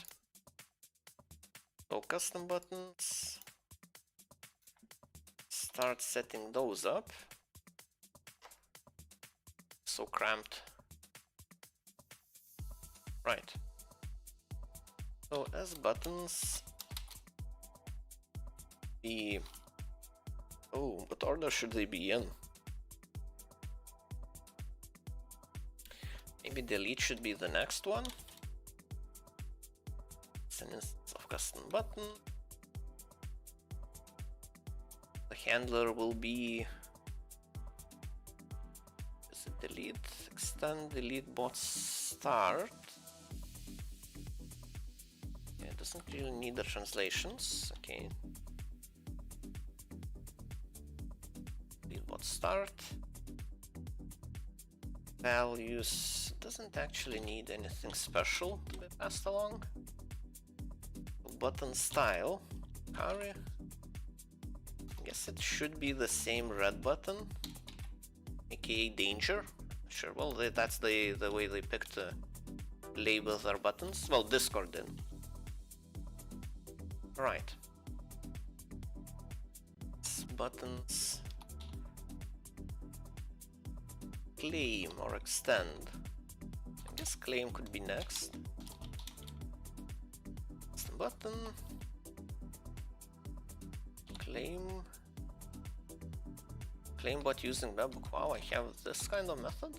So custom buttons. Start setting those up. So cramped. Right. So as buttons. Oh, what order should they be in? Maybe delete should be the next one. It's an instance of custom button. The handler will be is it delete, extend, delete bot start. Yeah, it doesn't really need the translations. Okay. Start values doesn't actually need anything special to be passed along. Button style carry. I guess it should be the same red button, aka danger. Sure, well that's the way they picked to label their buttons. Well, Discord did. Right. buttons claim or extend. I guess claim could be next. Custom button claim bot using webhook. Wow, I have this kind of method.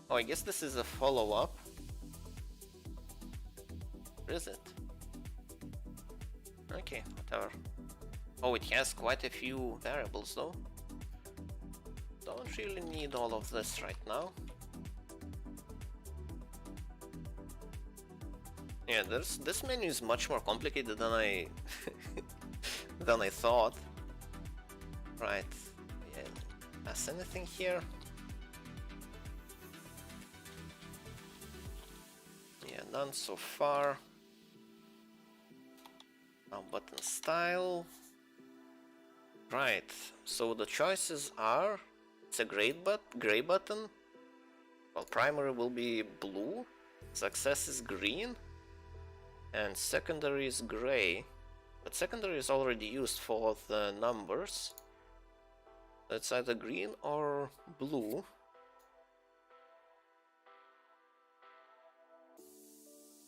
Oh, I guess this is a follow-up. Where is it? Okay, whatever. Oh, it has quite a few variables though. Don't really need all of this right now. Yeah, this menu is much more complicated than I than I thought. Right. Yeah. Pass anything here? Yeah, none so far. Now button style. Right. So the choices are: it's a gray button. Well, primary will be blue. Success is green. And secondary is gray, but secondary is already used for the numbers. It's either green or blue.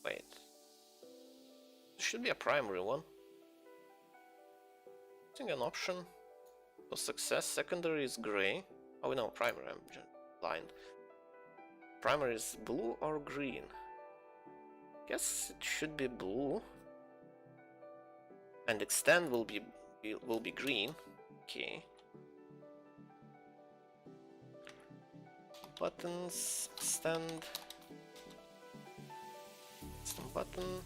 Wait, there should be a primary one. Using an option for success, secondary is gray. Oh no, primary, I'm blind. Primary is blue or green? Guess it should be blue, and extend will be green. Okay. Buttons, extend button,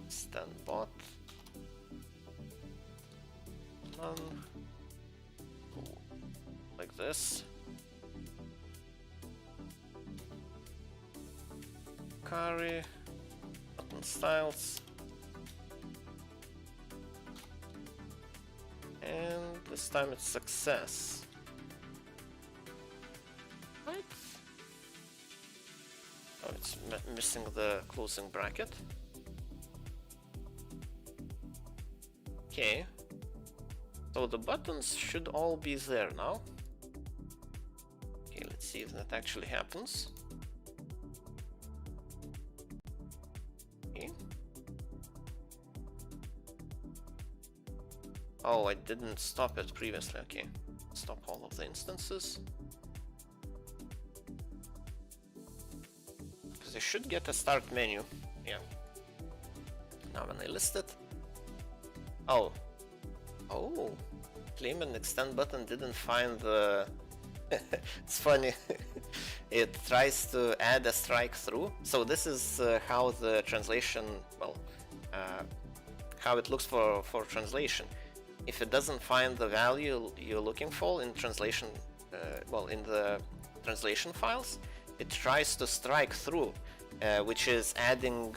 extend bot, none, like this. Carry, button styles, and this time it's success. Right? Oh, it's missing the closing bracket. Okay, so the buttons should all be there now. Okay, let's see if that actually happens. Oh, I didn't stop it previously. Okay, stop all of the instances. Because I should get a start menu. Yeah. Now when I list it. Oh. Oh. Claim and extend button didn't find the... It's funny. It tries to add a strike through. So this is how the translation, well, how it looks for translation. If it doesn't find the value you're looking for in translation, in the translation files, it tries to strike through, which is adding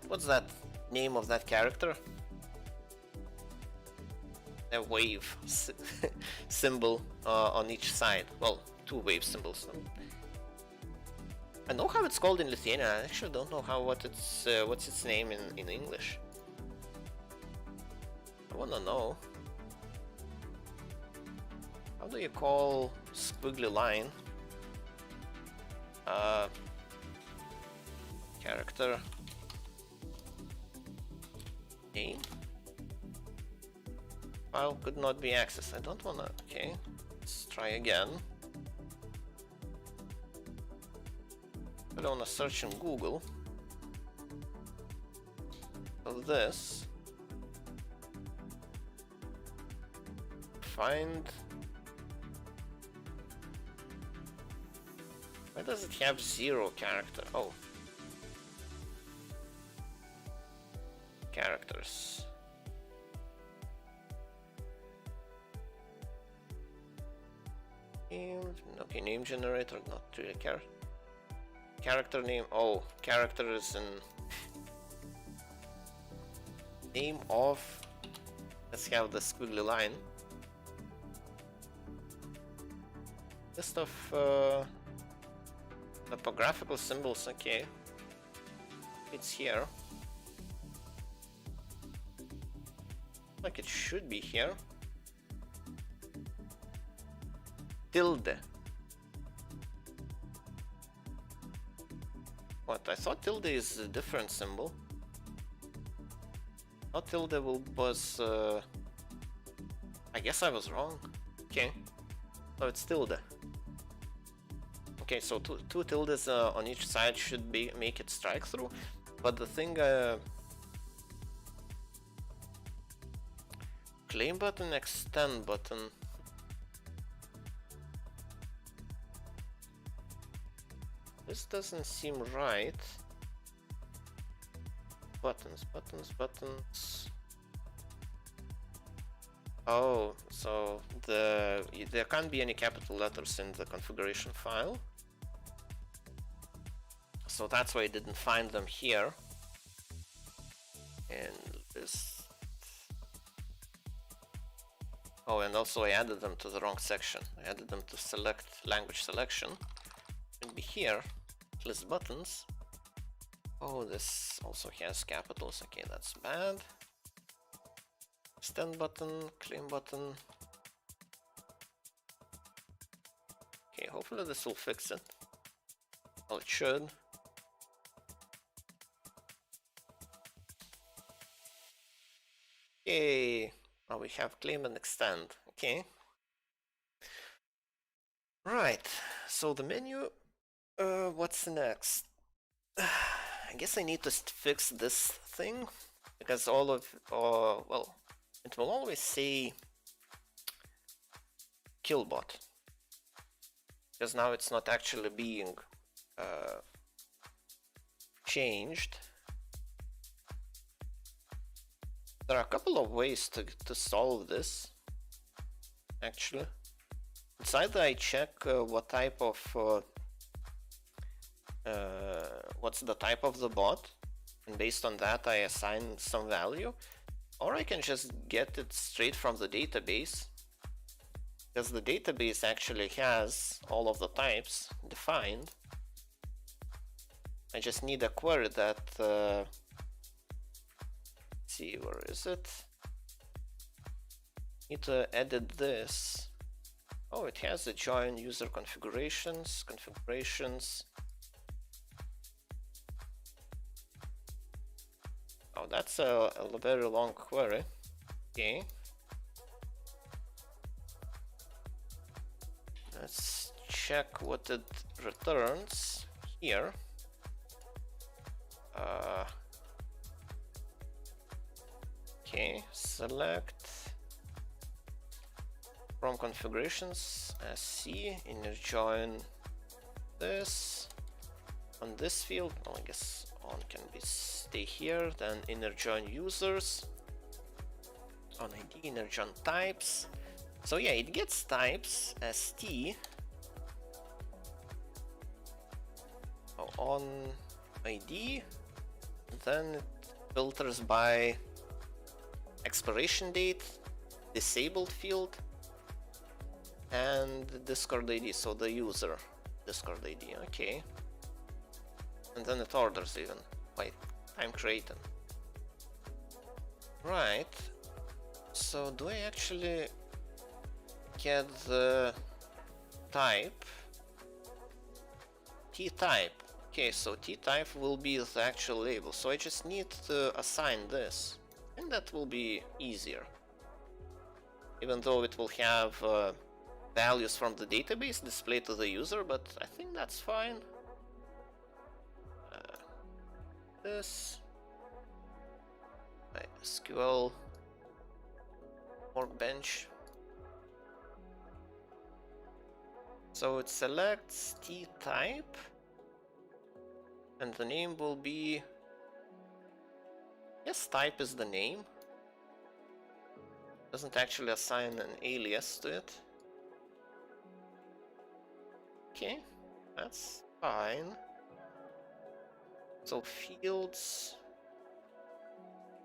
what's that name of that character? A wave symbol on each side. Well, two wave symbols. I know how it's called in Lithuanian. I actually don't know what's its name in English. I wanna know. How do you call squiggly line? Character name. File could not be accessed. I don't wanna. Okay, let's try again. I don't wanna search in Google. So this. Find. Why does it have 0 character? Oh. Characters. Okay, name generator, not really character name. Oh, character is in name of. Let's have the squiggly line. List of topographical symbols. Okay. it's here. Like it should be here. Tilde. What? I thought tilde is a different symbol. Not tilde was... I guess I was wrong. Okay. So it's tilde. Okay, so two tildes on each side should make it strike through. But the thing... claim button, extend button. This doesn't seem right. Buttons, buttons, buttons. Oh, so there can't be any capital letters in the configuration file. So that's why I didn't find them here. And this... Oh, and also I added them to the wrong section. I added them to select language selection. Should be here. List buttons. Oh, this also has capitals. Okay, that's bad. Extend button, claim button. Okay, hopefully this will fix it. Well, it should. Okay, now we have claim and extend. Okay. Right, so the menu, what's next? I guess I need to fix this thing, because all of, well, it will always say killbot, because now it's not actually being changed. There are a couple of ways to solve this, actually. It's either I check what type of what's the type of the bot, and based on that I assign some value, or I can just get it straight from the database, because the database actually has all of the types defined. I just need a query that let's see, where is it? Need to edit this. Oh, it has a join user configurations. Oh, that's a very long query. Okay. Let's check what it returns here. Okay, select from configurations SC, inner join this on this field. Oh, I guess on can be stay here. Then inner join users on ID, inner join types. So yeah, it gets types ST on ID, then it filters by expiration date, disabled field, and Discord ID, so the user Discord ID. Okay, and then it orders even by time created. Right, so do I actually get the type? T-type. Okay, so T-type will be the actual label, so I just need to assign this, and that will be easier, even though it will have values from the database displayed to the user, but I think that's fine. This SQL workbench. So it selects T-type, and the name will be, yes, type is the name. Doesn't actually assign an alias to it. Okay, that's fine. So fields.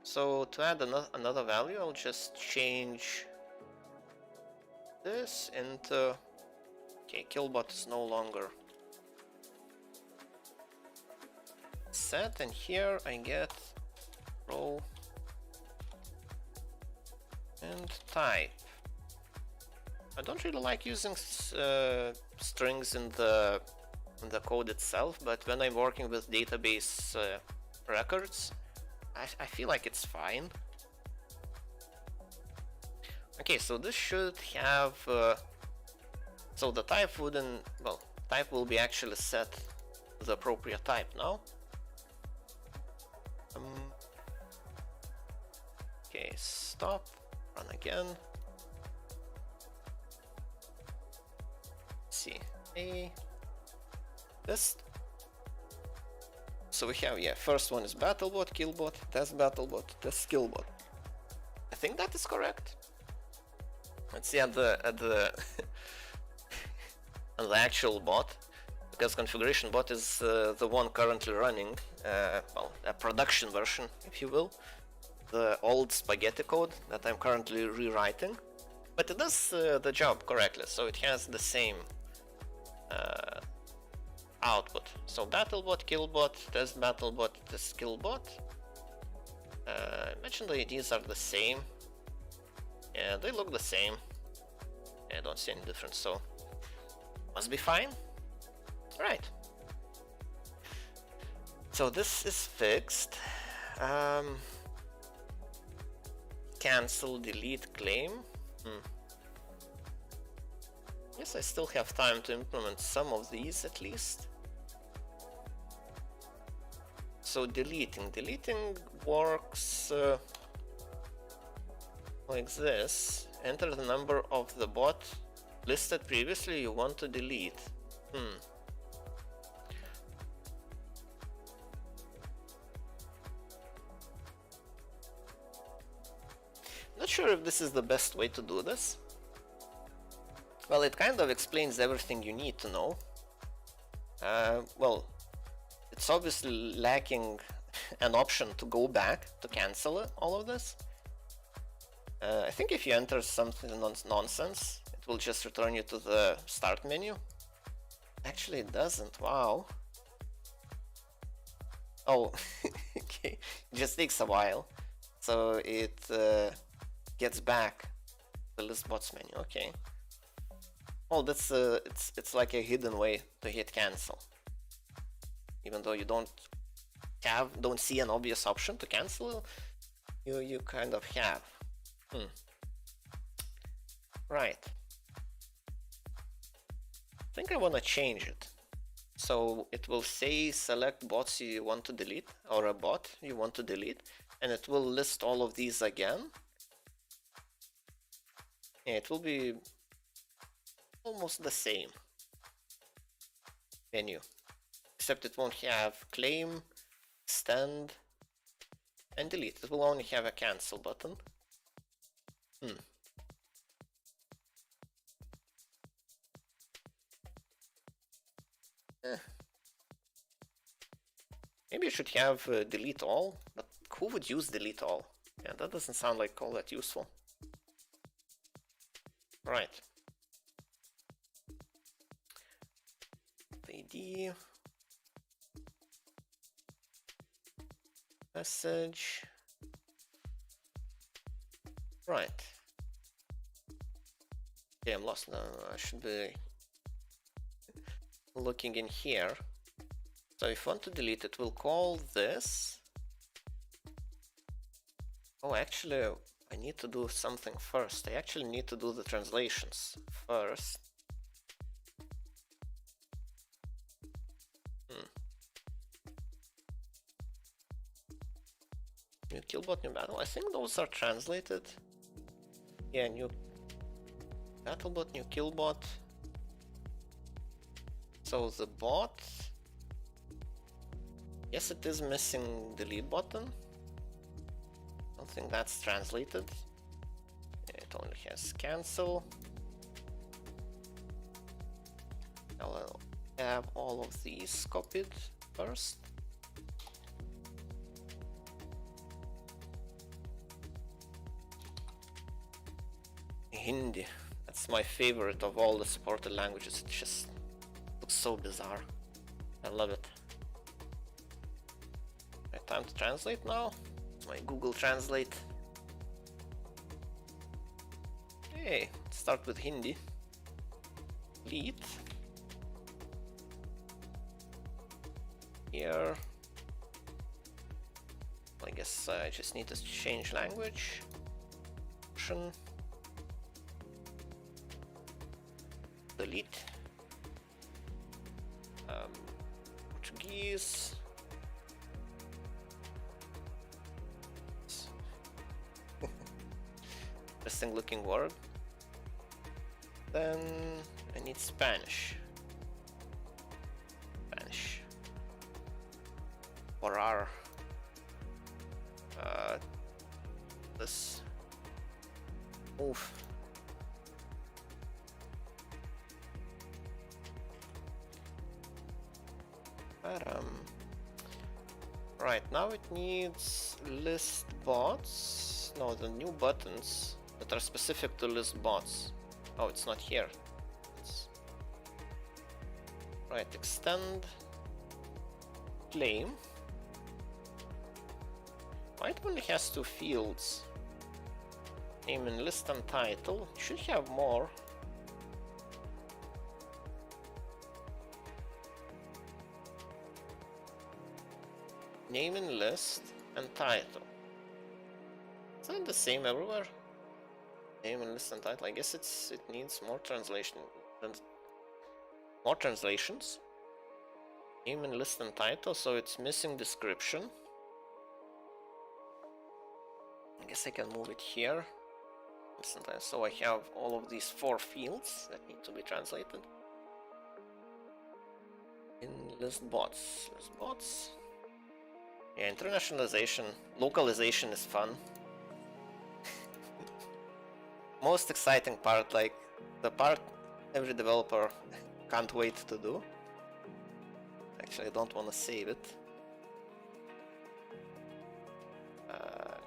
So to add another value, I'll just change this into, okay, killbot is no longer set, and here I get row and type. I don't really like using strings in the code itself, but when I'm working with database records, I feel like it's fine. Okay, so this should have so the type wouldn't, well, type will be actually set to the appropriate type now. Okay, stop, run again. Let's see, test. So we have, yeah, first one is BattleBot, KillBot, test BattleBot, test KillBot. I think that is correct. Let's see at the at the actual bot, because configuration bot is the one currently running, well, a production version, if you will, the old spaghetti code that I'm currently rewriting, but it does the job correctly, so it has the same output. So BattleBot, KillBot, test BattleBot, test KillBot. I mentioned the IDs are the same. Yeah, they look the same. I don't see any difference, so must be fine. Right. So this is fixed. Cancel, delete, claim. Yes, I still have time to implement some of these at least. So deleting works like this. Enter the number of the bot listed previously you want to delete. Not sure if this is the best way to do this. Well, it kind of explains everything you need to know. Well, it's obviously lacking an option to go back to cancel all of this. I think if you enter something nonsense, it will just return you to the start menu. Actually, it doesn't. Wow. Oh, okay. It just takes a while. So it gets back the list bots menu. Okay. Well, that's it's like a hidden way to hit cancel. Even though you don't see an obvious option to cancel, you kind of have. Right. I think I want to change it. So it will say select bots you want to delete, or a bot you want to delete, and it will list all of these again. Yeah, it will be almost the same menu, except it won't have claim, extend, and delete. It will only have a cancel button. Maybe you should have delete all, but who would use delete all? Yeah, that doesn't sound like all that useful. Right. ID, message. Right. Okay, I'm lost now. I should be looking in here. So if I want to delete it, we'll call this. Oh, actually, I need to do something first. I actually need to do the translations first. New killbot, new battle. I think those are translated. Yeah, new battlebot, new killbot. So the bot. Yes, it is missing delete button. I don't think that's translated. It only has cancel. I'll have all of these copied first. Hindi. That's my favorite of all the supported languages. It just looks so bizarre. I love it. My time to translate now. My Google Translate. Hey, let's start with Hindi. Lead. Here. I guess I just need to change language. Russian. Delete. Portuguese. Interesting looking word. Then I need Spanish. Spanish. Orar. This. Move. Right, now it needs list bots. No, the new buttons that are specific to list bots. Oh, it's not here. Right, extend. Claim. Why it only has 2 fields? Name and list and title. It should have more. Name and list and title. Isn't it the same everywhere? Name and list and title. I guess it needs more translation. More translations. Name and list and title, so it's missing description. I guess I can move it here. So I have all of these 4 fields that need to be translated. In list bots. List bots. Yeah, internationalization, localization is fun. Most exciting part, like the part every developer can't wait to do. Actually, I don't want to save it.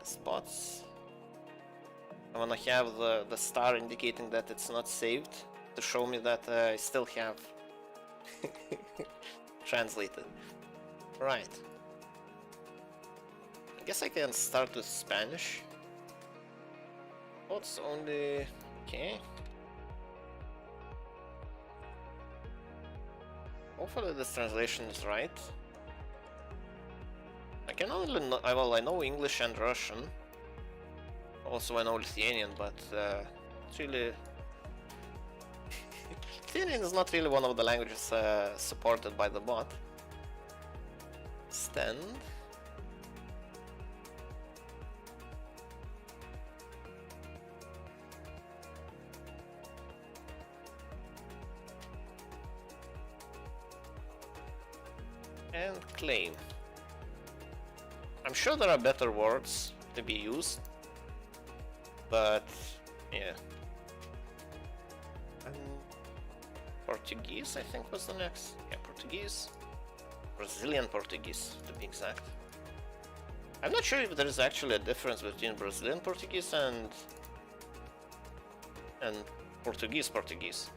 Spots. I want to have the star indicating that it's not saved to show me that I still have translated. Right. I guess I can start with Spanish. What's only... okay. Hopefully this translation is right. I can only know, well, I know English and Russian. Also I know Lithuanian, but it's really... Lithuanian is not really one of the languages supported by the bot. Stand. And claim. I'm sure there are better words to be used, but yeah. Portuguese, I think, was the next. Yeah, Portuguese. Brazilian Portuguese, to be exact. I'm not sure if there is actually a difference between Brazilian Portuguese and Portuguese Portuguese.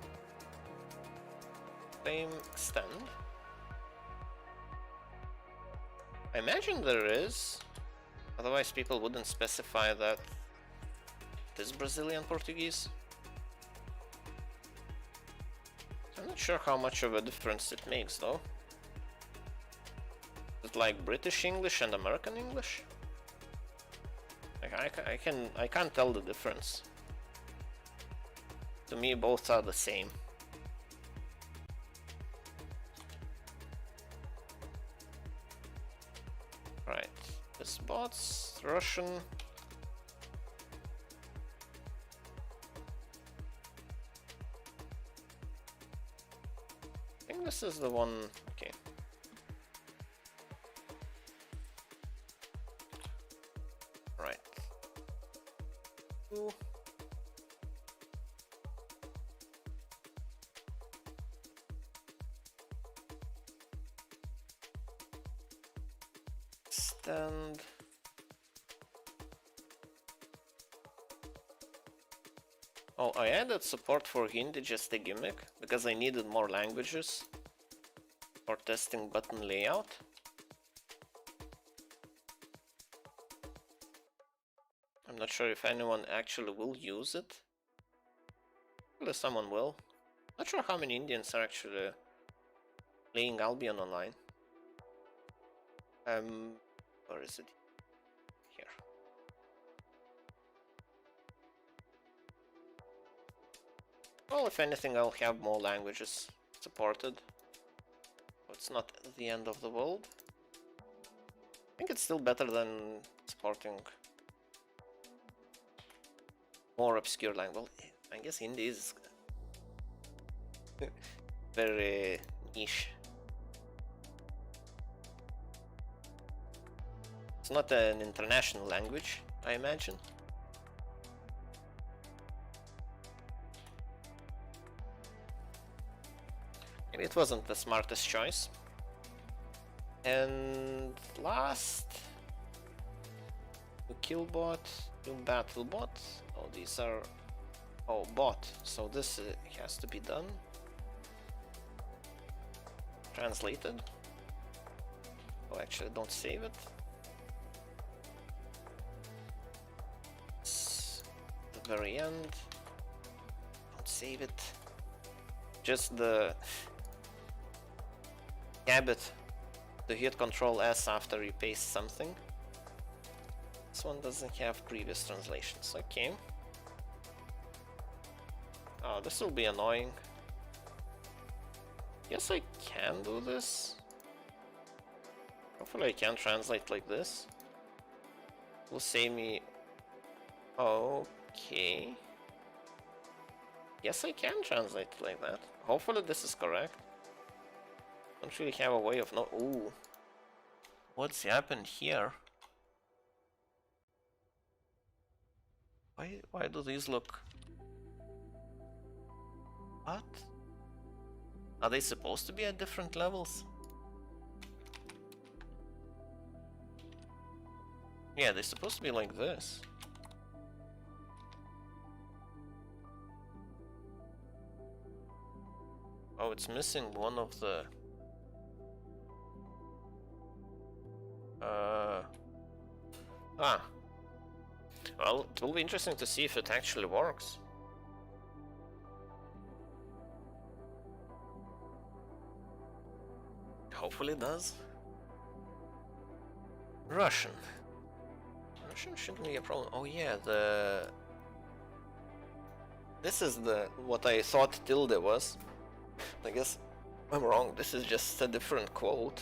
Claim, extend. I imagine there is, otherwise people wouldn't specify that it is Brazilian Portuguese. I'm not sure how much of a difference it makes though. Is it like British English and American English? Like I can't tell the difference. To me both are the same. Right, this bot's Russian. I think this is the one, okay. Right. Ooh. Stand. Oh, I added support for Hindi, just a gimmick, because I needed more languages for testing button layout. not sure if anyone actually will use it. Probably someone will. Not sure how many Indians are actually playing Albion online. Where is it? Here. Well, if anything, I'll have more languages supported. It's not the end of the world. I think it's still better than supporting more obscure language. Well, I guess Hindi is very niche. It's not an international language, I imagine. Maybe it wasn't the smartest choice. And last, new killbot, new battlebot. Oh, these are bot. So this has to be done. Translated. Oh, actually, don't save it. It's the very end. Don't save it. Just the habit to hit Control S after you paste something. This one doesn't have previous translations. Okay. Oh, this will be annoying. Guess I can do this. Hopefully I can translate like this. Will save me. Okay. Yes, I can translate like that. Hopefully this is correct. Don't really have a way of no. Ooh. What's happened here? Why do these look? What? Are they supposed to be at different levels? Yeah, they're supposed to be like this. Oh, it's missing one of the... Well, it will be interesting to see if it actually works. Hopefully it does. Russian. Russian shouldn't be a problem. Oh yeah, this is what I thought tilde was. I guess I'm wrong. This is just a different quote.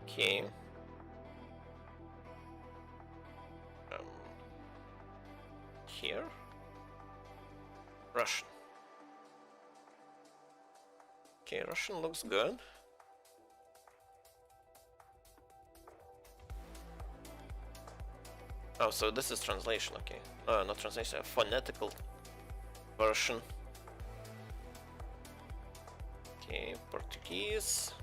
Okay. Here. Russian. Okay, Russian looks good. Oh, so this is translation, okay. Not translation, a phonetical version. Okay, Portuguese.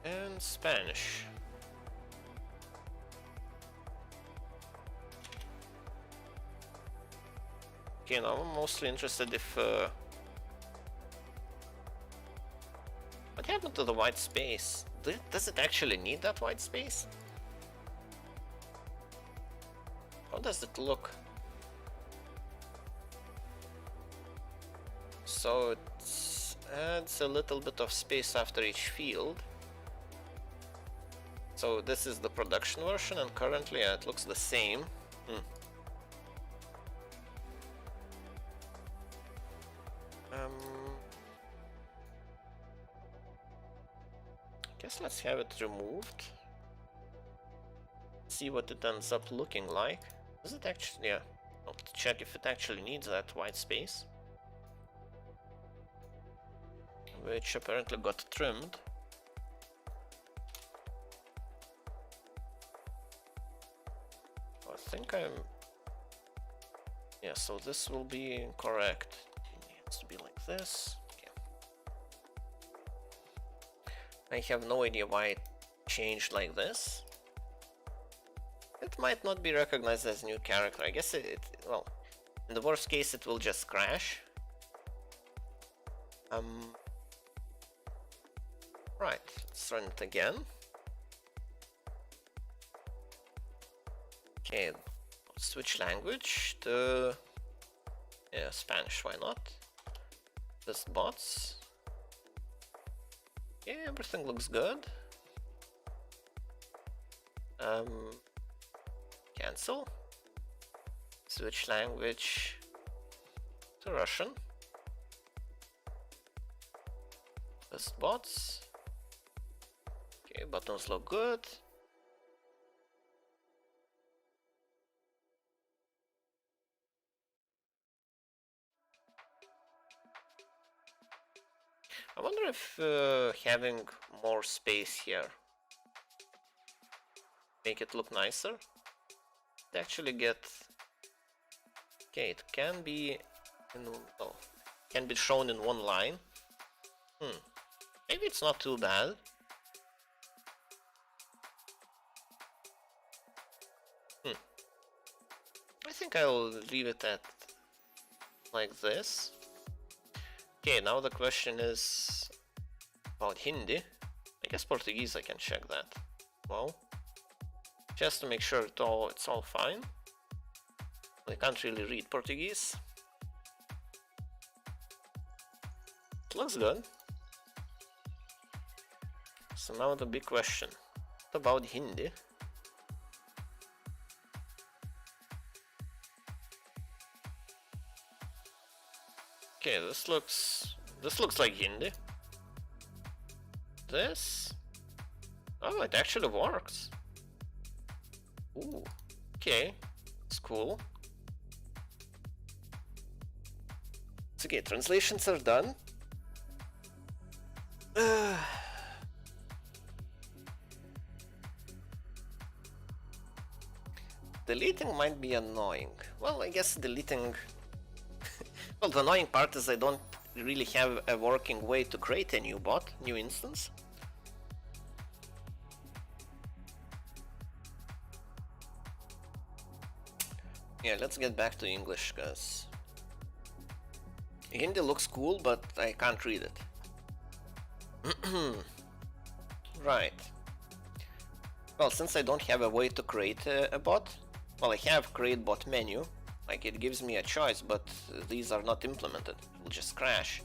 And Spanish. Okay, now I'm mostly interested if... what happened to the white space? Does it actually need that white space? How does it look? So it adds a little bit of space after each field. So this is the production version, and currently it looks the same. Guess let's have it removed. See what it ends up looking like. Does it actually? Yeah. I'll check if it actually needs that white space, which apparently got trimmed. I think I'm... Yeah, so this will be incorrect. It needs to be like this. Okay. I have no idea why it changed like this. It might not be recognized as new character. I guess well, In the worst case, it will just crash. Right, let's run it again. Okay, switch language to Spanish, why not? Test bots. Yeah, everything looks good. Cancel. Switch language to Russian. Test bots. Okay, buttons look good. I wonder if having more space here make it look nicer. To actually get, okay, it can be can be shown in one line. Maybe it's not too bad. I think I'll leave it at like this. Okay, now the question is about Hindi. I guess Portuguese, I can check that. Well, just to make sure it's all fine. I can't really read Portuguese. It looks good. So now the big question. What about Hindi? Okay, this looks like Hindi. This? Oh, it actually works. Ooh, okay, it's cool. It's okay, translations are done. Deleting might be annoying. Well, I guess deleting... Well, the annoying part is I don't really have a working way to create a new bot, new instance. Yeah, let's get back to English, because Hindi looks cool, but I can't read it. Right. Well, since I don't have a way to create a bot, well, I have create bot menu, like it gives me a choice, but these are not implemented. It will just crash,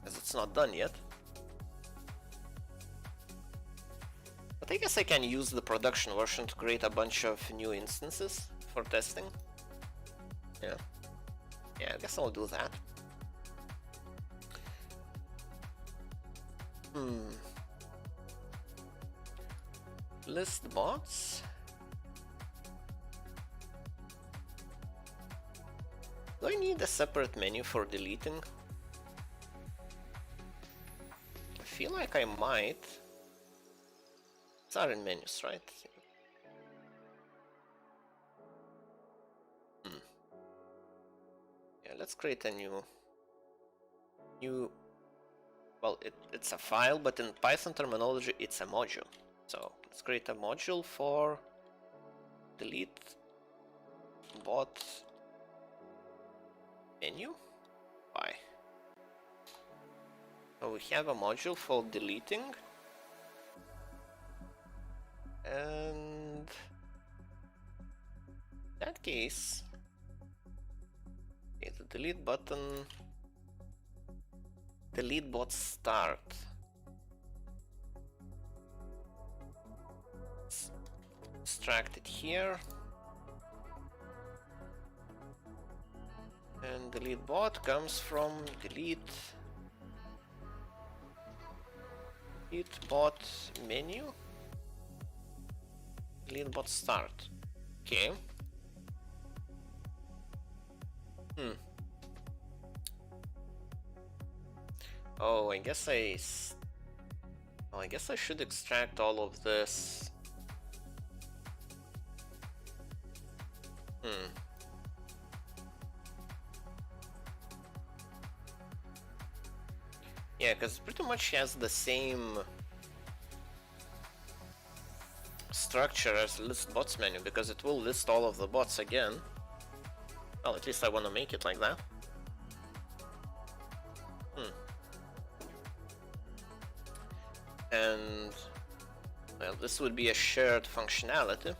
as it's not done yet. But I guess I can use the production version to create a bunch of new instances for testing. Yeah, I guess I'll do that. List bots. Do I need a separate menu for deleting? I feel like I might. These are in menus, right? Yeah, let's create a new. Well, it's a file, but in Python terminology, it's a module. So let's create a module for delete bot menu. Why? So we have a module for deleting, and in that case, okay, the delete button, delete bot start. Extract it here, and delete bot comes from delete bot menu, delete bot start. Okay. Oh, I guess I should extract all of this. Yeah, because it pretty much has the same structure as list bots menu, because it will list all of the bots again. Well, at least I want to make it like that. And well, this would be a shared functionality.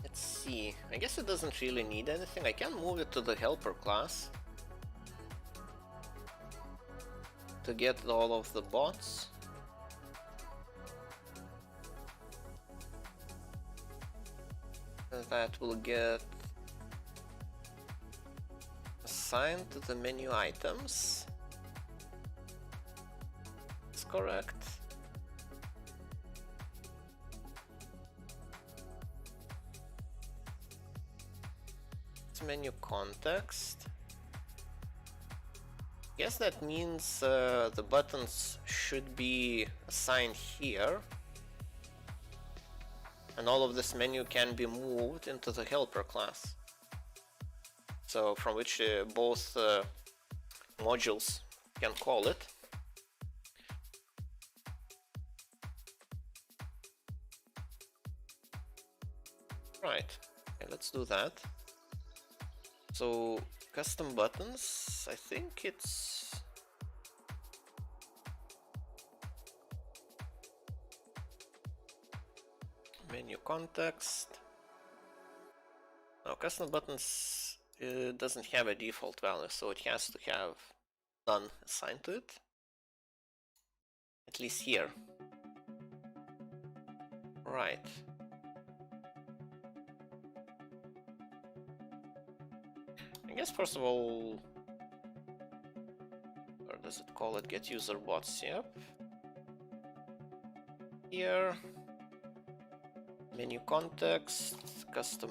Let's see. I guess it doesn't really need anything. I can move it to the helper class to get all of the bots. That will get assigned to the menu items. That's correct. It's menu context. Guess that means the buttons should be assigned here. And all of this menu can be moved into the helper class. So from which both modules can call it. Right, okay, let's do that. So custom buttons, I think it's menu context. Now custom buttons doesn't have a default value, so it has to have none assigned to it, at least here. Right. I guess first of all, or does it call it get user bots? Yep. Here, menu context, custom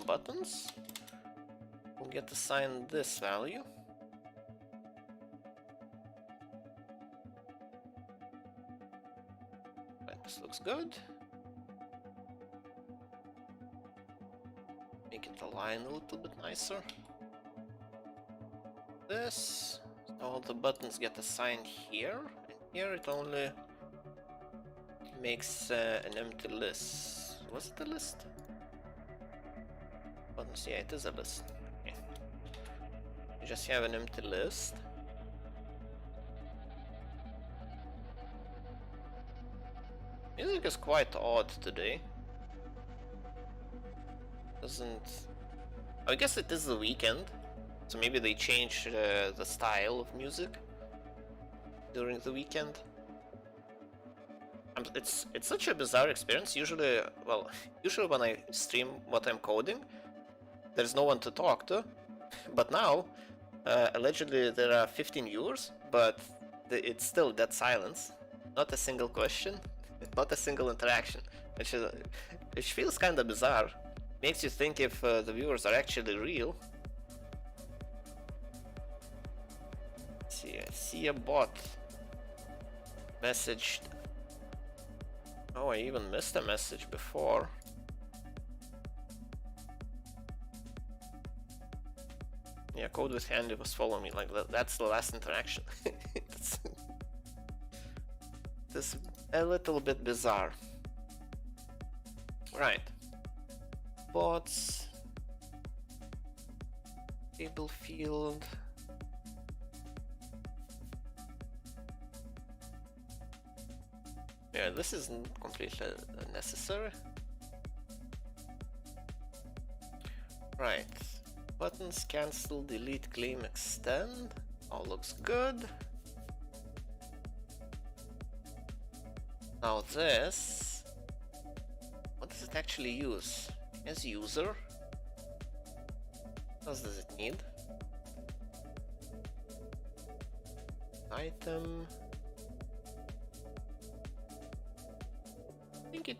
buttons. We'll get assigned this value. Right, this looks good. Make it align a little bit nicer. This, all the buttons get assigned here, and here it only makes an empty list. Was it a list? Buttons, yeah, it is a list. Okay. You just have an empty list. Music is quite odd today. Doesn't... I guess it is the weekend, so maybe they changed the style of music during the weekend. It's such a bizarre experience. Usually, well, usually when I stream what I'm coding, there's no one to talk to. But now, allegedly there are 15 viewers, but it's still dead silence. Not a single question, not a single interaction, which feels kind of bizarre. Makes you think if the viewers are actually real. Let's see, I see a bot messaged. Oh, I even missed a message before. Yeah, Code with Handy was following me, like that's the last interaction. This a little bit bizarre. Right. Bots. Table field. Yeah, this isn't completely necessary. Right. Buttons, cancel, delete, claim, extend. All looks good. Now this, what does it actually use? As user. What does it need? Item. I think it.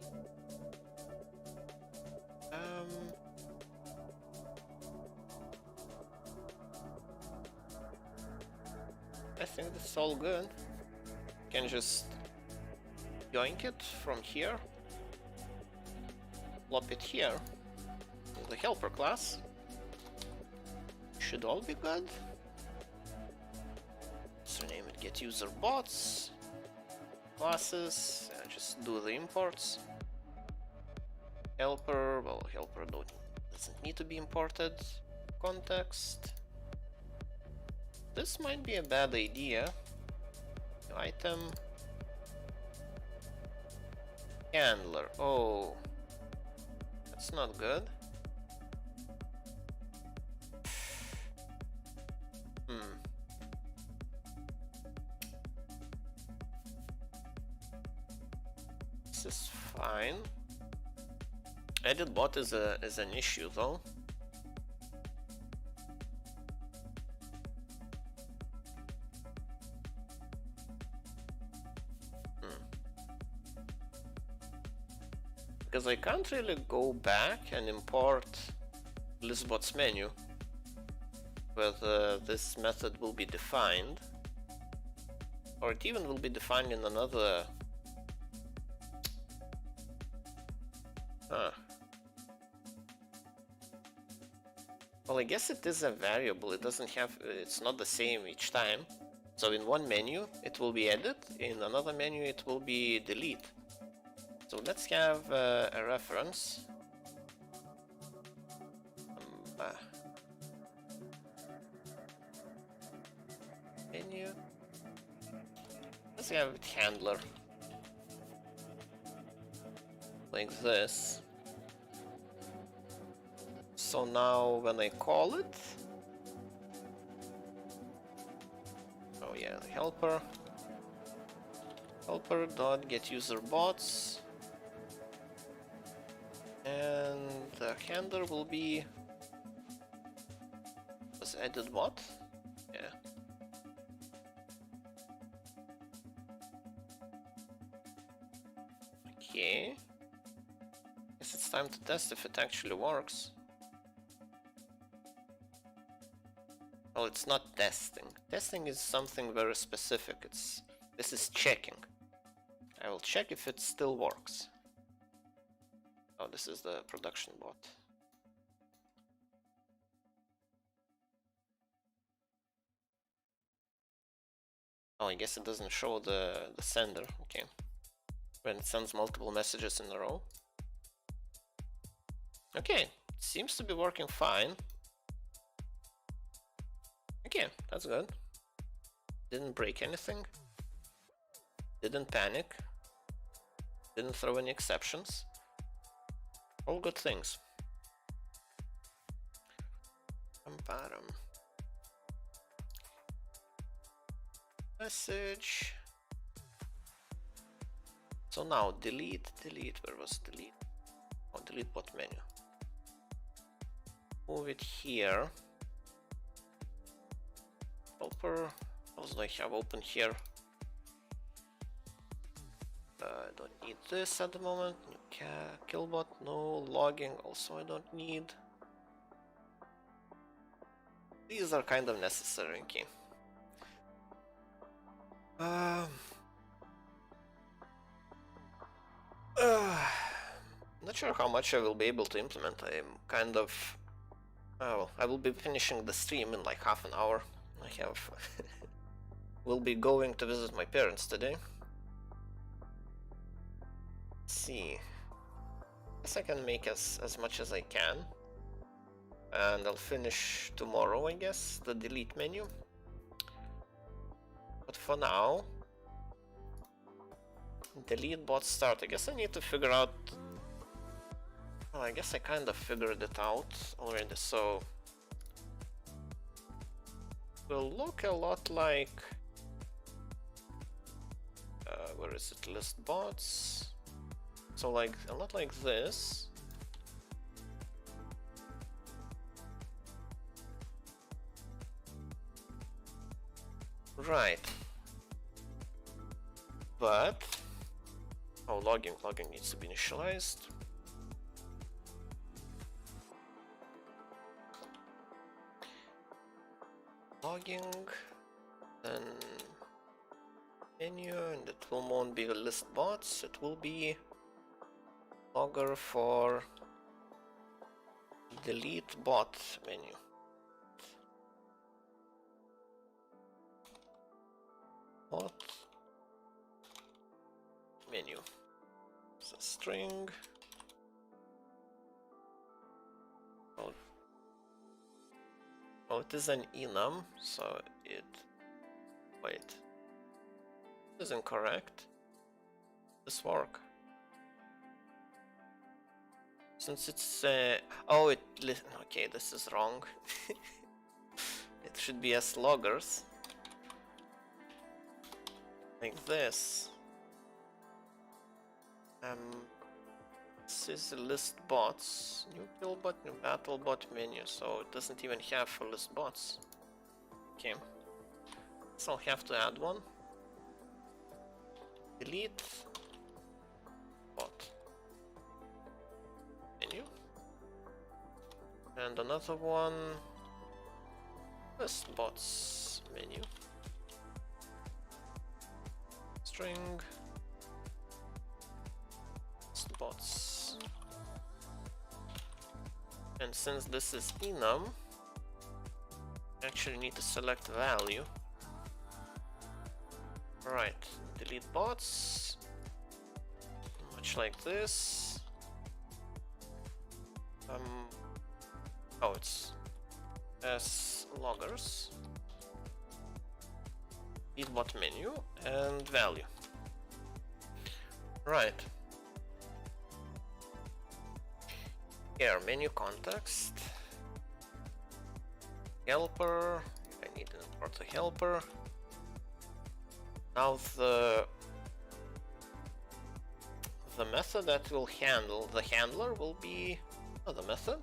I think that's all good. Can just yoink it from here, plop it here. the helper class. Should all be good. Let's rename it get user bots. Classes, just do the imports. Helper, well, helper doesn't need to be imported. Context. This might be a bad idea. Item. Handler. Oh, that's not good. This is fine. Edit bot is an issue though. Because I can't really go back and import listbots menu, but this method will be defined, or it even will be defined in another. Well, I guess it is a variable. It doesn't have. It's not the same each time. So in one menu it will be edit, in another menu it will be delete. So let's have a reference. Menu. Let's have it handler. Like this. So now when I call it, oh yeah, the helper dot get user bots, and the handler will be was edit bot. Yeah. Okay. Guess it's time to test if it actually works. Well, it's not testing. Testing is something very specific. This is checking. I will check if it still works. Oh, this is the production bot. Oh, I guess it doesn't show the sender. Okay. When it sends multiple messages in a row. Okay, it seems to be working fine. Okay, that's good. Didn't break anything. Didn't panic. Didn't throw any exceptions. All good things. Bottom. Message. So now delete. Where was delete? Oh, delete bot menu. Move it here. Helper. What do I have open here? I don't need this at the moment. New killbot, no. Logging, also I don't need. These are kind of necessary. Okay. Not sure how much I will be able to implement. I'm kind of. Oh, I will be finishing the stream in like half an hour. I have. Will be going to visit my parents today. Let's see. Guess I can make as much as I can. And I'll finish tomorrow, I guess, the delete menu. But for now, delete bot start. I guess I need to figure out. Well, I guess I kind of figured it out already. So will look a lot like. Where is it? List bots. So like a lot like this. Right. But logging needs to be initialized. Logging, then menu, and it won't be a list bots, it will be logger for delete bot menu. Bot menu. It's a string. Oh, it is an enum, so it... Wait. This is incorrect. This work. Since it's... oh, it... Okay, this is wrong. It should be as loggers. Like this. This is a list bots. New kill bot, new battle bot menu, so it doesn't even have for list bots. Okay. So I'll have to add one. Delete bot menu. And another one. List bots menu. String. List bots. And since this is enum, I actually need to select value. Right, delete bots, much like this. Oh, it's as loggers, delete bot menu and value. Right. Here, menu context, helper. I need to import the helper. Now the method that will handle the handler will be the method.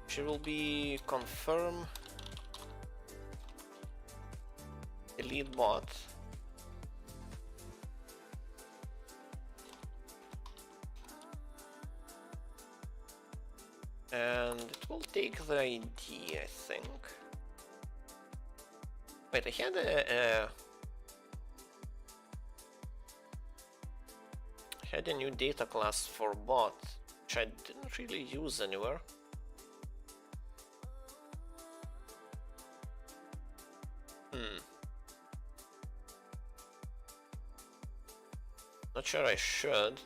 She will be confirm delete bot. And it will take the ID, I think. Wait, I had a new data class for bot, which I didn't really use anywhere. Not sure I should.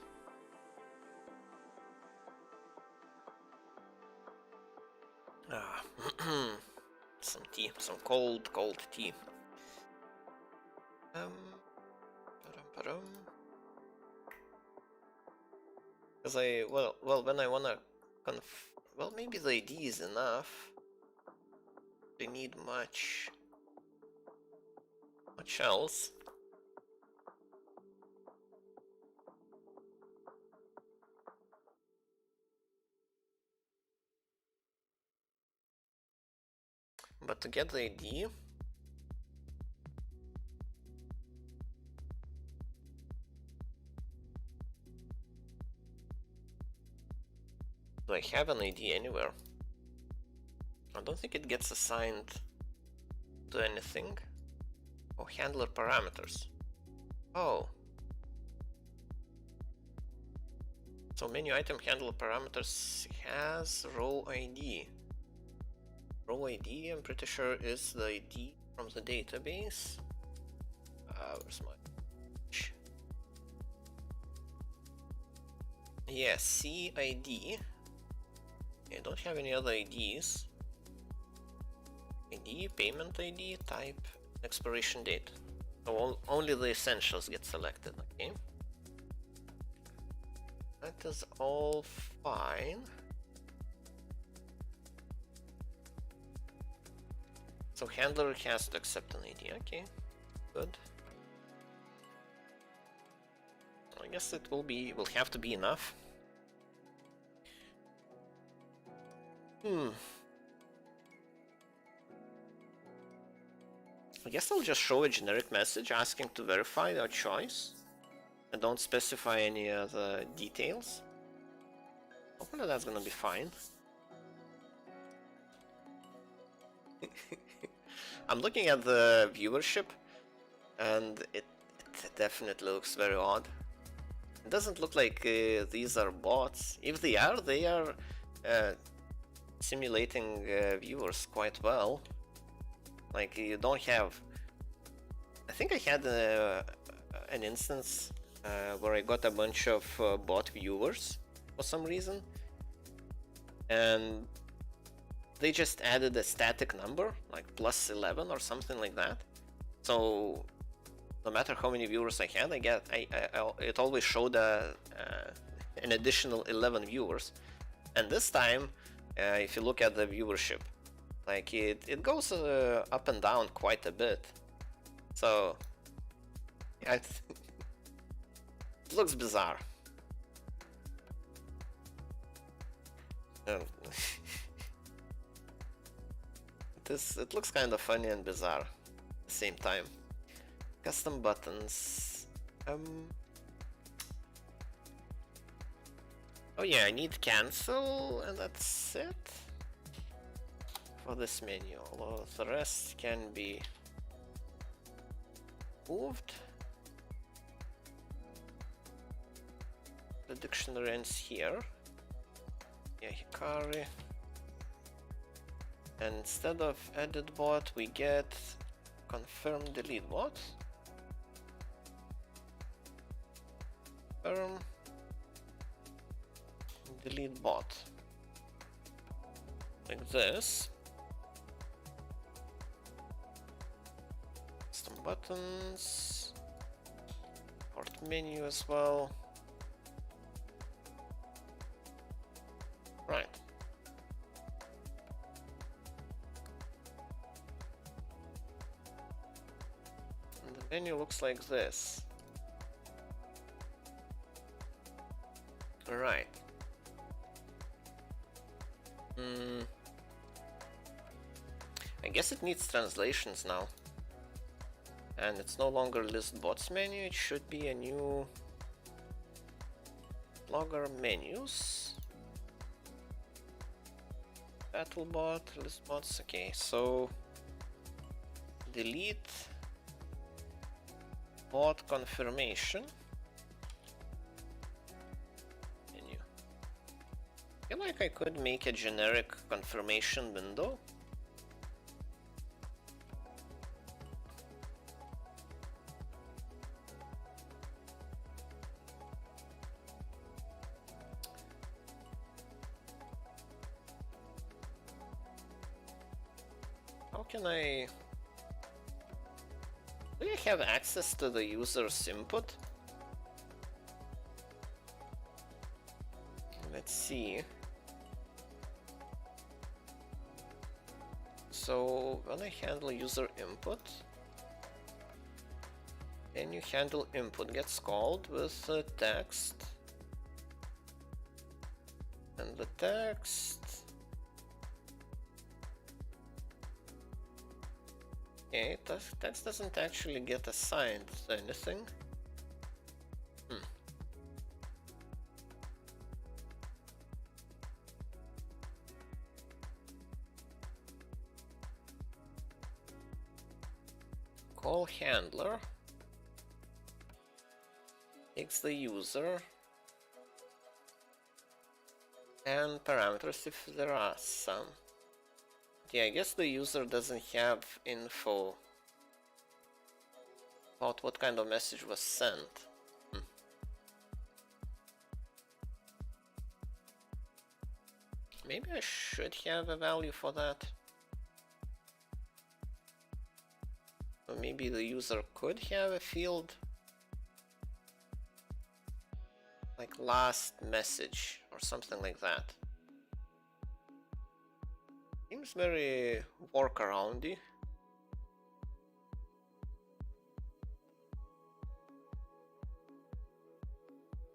Some tea, some cold tea. Because well, when I wanna well, maybe the ID is enough. They need much else. But to get the ID, do I have an ID anywhere? I don't think it gets assigned to anything. Oh, handler parameters. Oh. So menu item handler parameters has row ID. Row ID, I'm pretty sure, is the ID from the database. Where's my... Yeah, CID. I don't have any other IDs. ID, payment ID, type, expiration date. So only the essentials get selected, okay? That is all fine. So handler has to accept an ID, okay, good. I guess it will have to be enough. I guess I'll just show a generic message asking to verify our choice and don't specify any other details. Hopefully that's gonna be fine. I'm looking at the viewership and it definitely looks very odd. It doesn't look like these are bots. If they are simulating viewers quite well. Like you don't have. I think I had an instance where I got a bunch of bot viewers for some reason, and they just added a static number like plus 11 or something like that. So no matter how many viewers I had, it always showed an additional 11 viewers. And this time, if you look at the viewership, like it goes up and down quite a bit. So yeah, it looks bizarre. It looks kind of funny and bizarre at the same time. Custom buttons. Oh yeah, I need cancel, and that's it for this menu. Although the rest can be moved. The dictionary ends here. Yeah, Hikari. And instead of edit bot, we get confirm delete bot. Confirm delete bot. Like this. Custom buttons. Port menu as well. Right. And the menu looks like this. Right. I guess it needs translations now. And it's no longer list bots menu, it should be a new logger menus. Battlebot, list bots, okay, so delete bot confirmation menu. I feel like I could make a generic confirmation window. How can I... Do I have access to the user's input? Let's see. So when I handle user input, then you handle input gets called with text, and the text. Okay, text doesn't actually get assigned to anything. Call handler takes the user and parameters if there are some. Yeah, I guess the user doesn't have info about what kind of message was sent. Maybe I should have a value for that. Or maybe the user could have a field like last message or something like that. Seems very workaroundy.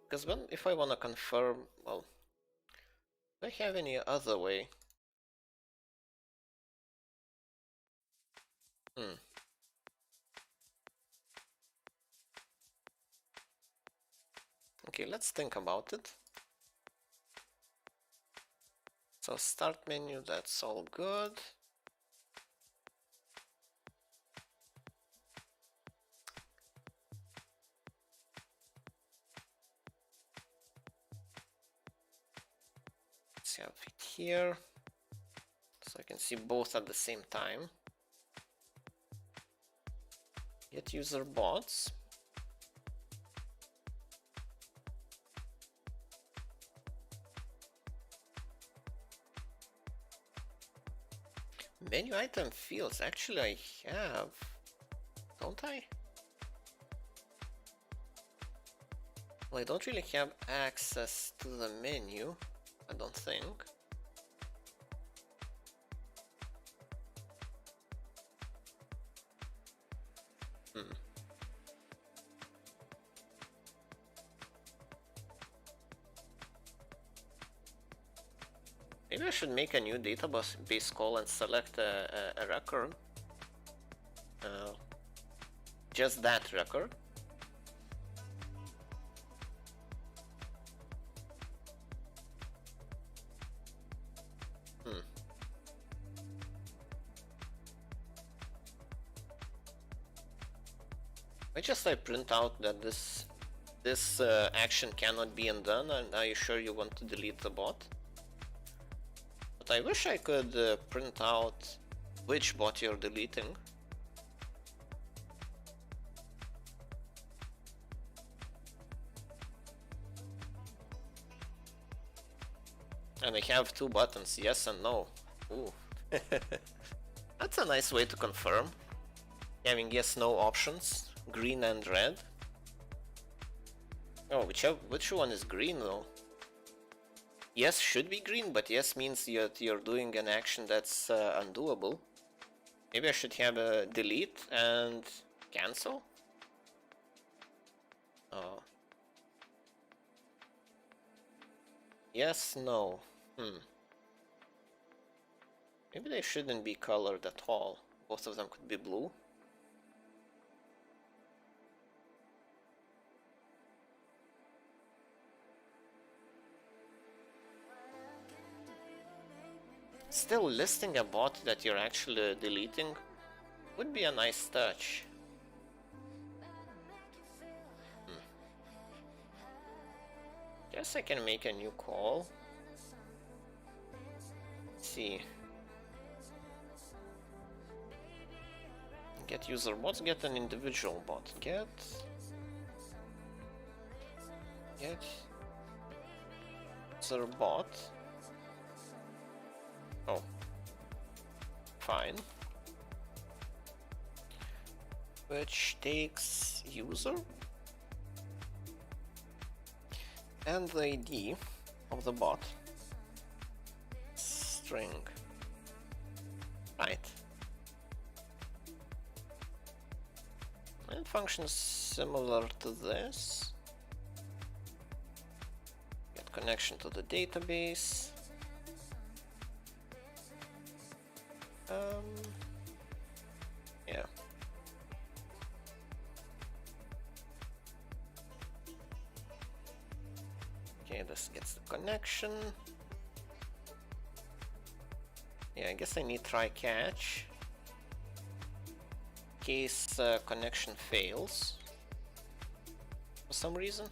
Because if I want to confirm, well, do I have any other way? Okay, let's think about it. So start menu, that's all good. Let's Let's have it here, so I can see both at the same time. Get user bots. Menu item fields, actually I have, don't I? Well, I don't really have access to the menu, I don't think. Maybe I should make a new database call and select a record. Just that record. I print out that this action cannot be undone, and are you sure you want to delete the bot? But I wish I could print out which bot you're deleting. And I have two buttons, yes and no. Ooh. That's a nice way to confirm. Having yes/no options, green and red. Oh, which one is green though? Yes should be green, but yes means you're doing an action that's undoable. Maybe I should have a delete and cancel? Oh. Yes, no. Maybe they shouldn't be colored at all. Both of them could be blue. Still, listing a bot that you're actually deleting would be a nice touch. Guess I can make a new call. Let's see. Get user bots, get an individual bot. Get user bot. Oh, fine. Which takes user and the ID of the bot. String. Right. And functions similar to this. Get connection to the database. Yeah. Okay, this gets the connection. Yeah, I guess I need try catch in case connection fails for some reason.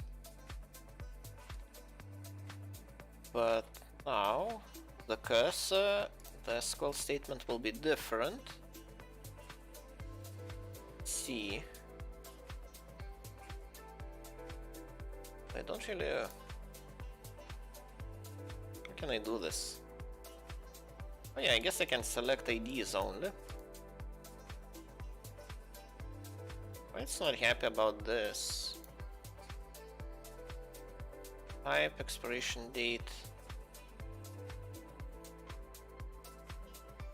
But now the cursor, the SQL statement will be different. Let's see. I don't really. How can I do this? Oh yeah, I guess I can select IDs only. Why it's not happy about this? Type, expiration date.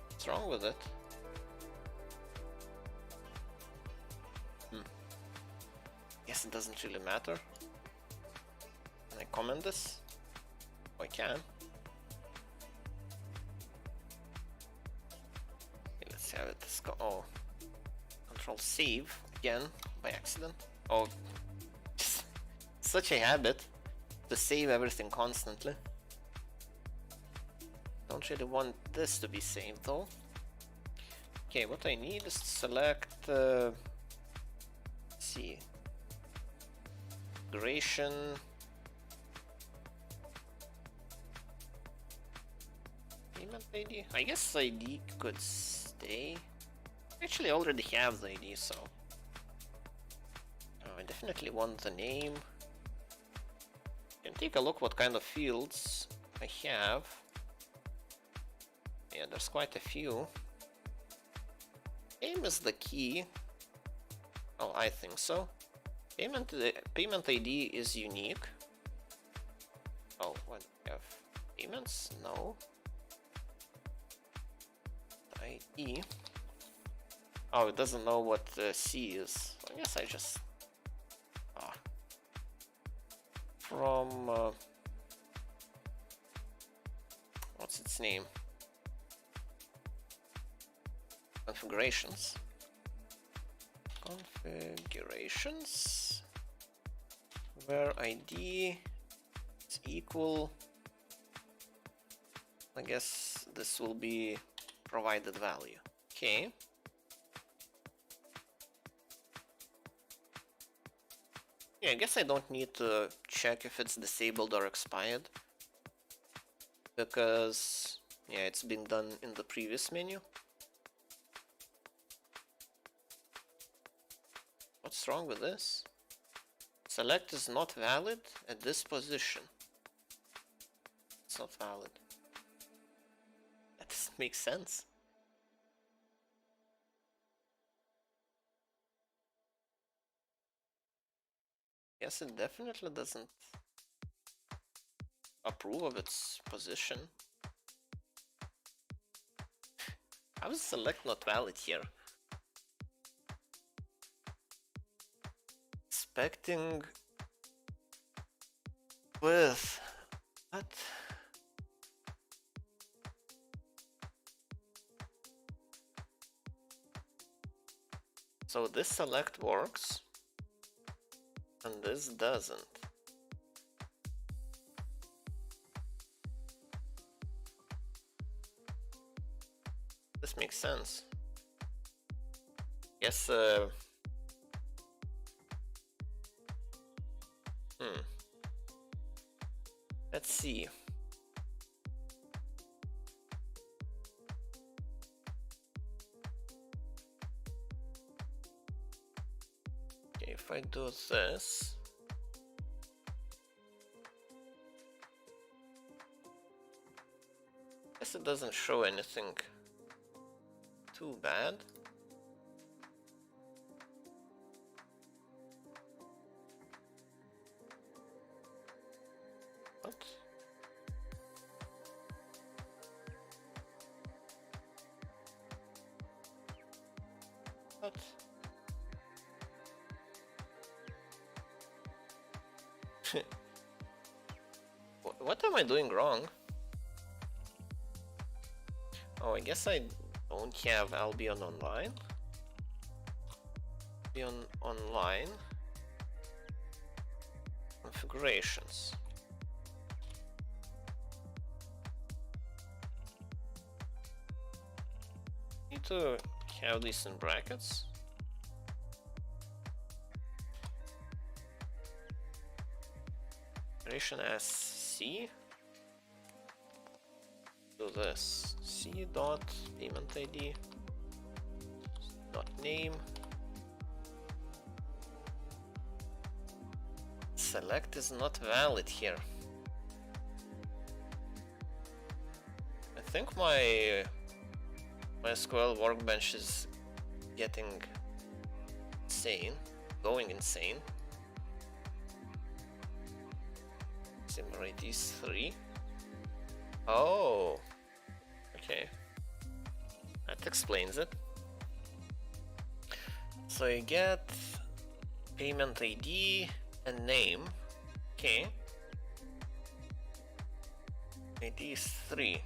What's wrong with it? Guess it doesn't really matter. Can I comment this? Oh, I can. Okay, let's have it. Let's go. Oh, Control save again by accident. Oh, such a habit to save everything constantly. Don't really want this to be saved though. Okay, what I need is to select. Let's see. Migration. Payment ID? I guess ID could stay. Actually, I already have the ID, so I definitely want the name. Can take a look what kind of fields I have. Yeah, there's quite a few. Name is the key. Well, I think so. Payment ID is unique. Oh, what do we have? Payments? No. ID. Oh, it doesn't know what C is. I guess I just... From... what's its name? Configurations. Configurations. Where ID is equal. I guess this will be provided value. Okay. Yeah, I guess I don't need to check if it's disabled or expired, because yeah, it's been done in the previous menu. What's wrong with this? Select is not valid at this position. It's not valid. That doesn't make sense. Yes, it definitely doesn't approve of its position. How is select not valid here? Expecting with what? So this select works and this doesn't. This makes sense. Yes, let's see. Okay, if I do this, guess it doesn't show anything too bad. What? What am I doing wrong? Oh, I guess I don't have Albion Online. Albion Online configurations. Need to have these in brackets. Configuration as C. Do this C dot payment ID dot name. Select is not valid here. I think my SQL workbench is getting insane, going insane. Simulate these three. Oh, okay. That explains it. So you get payment ID and name. Okay. ID is 3.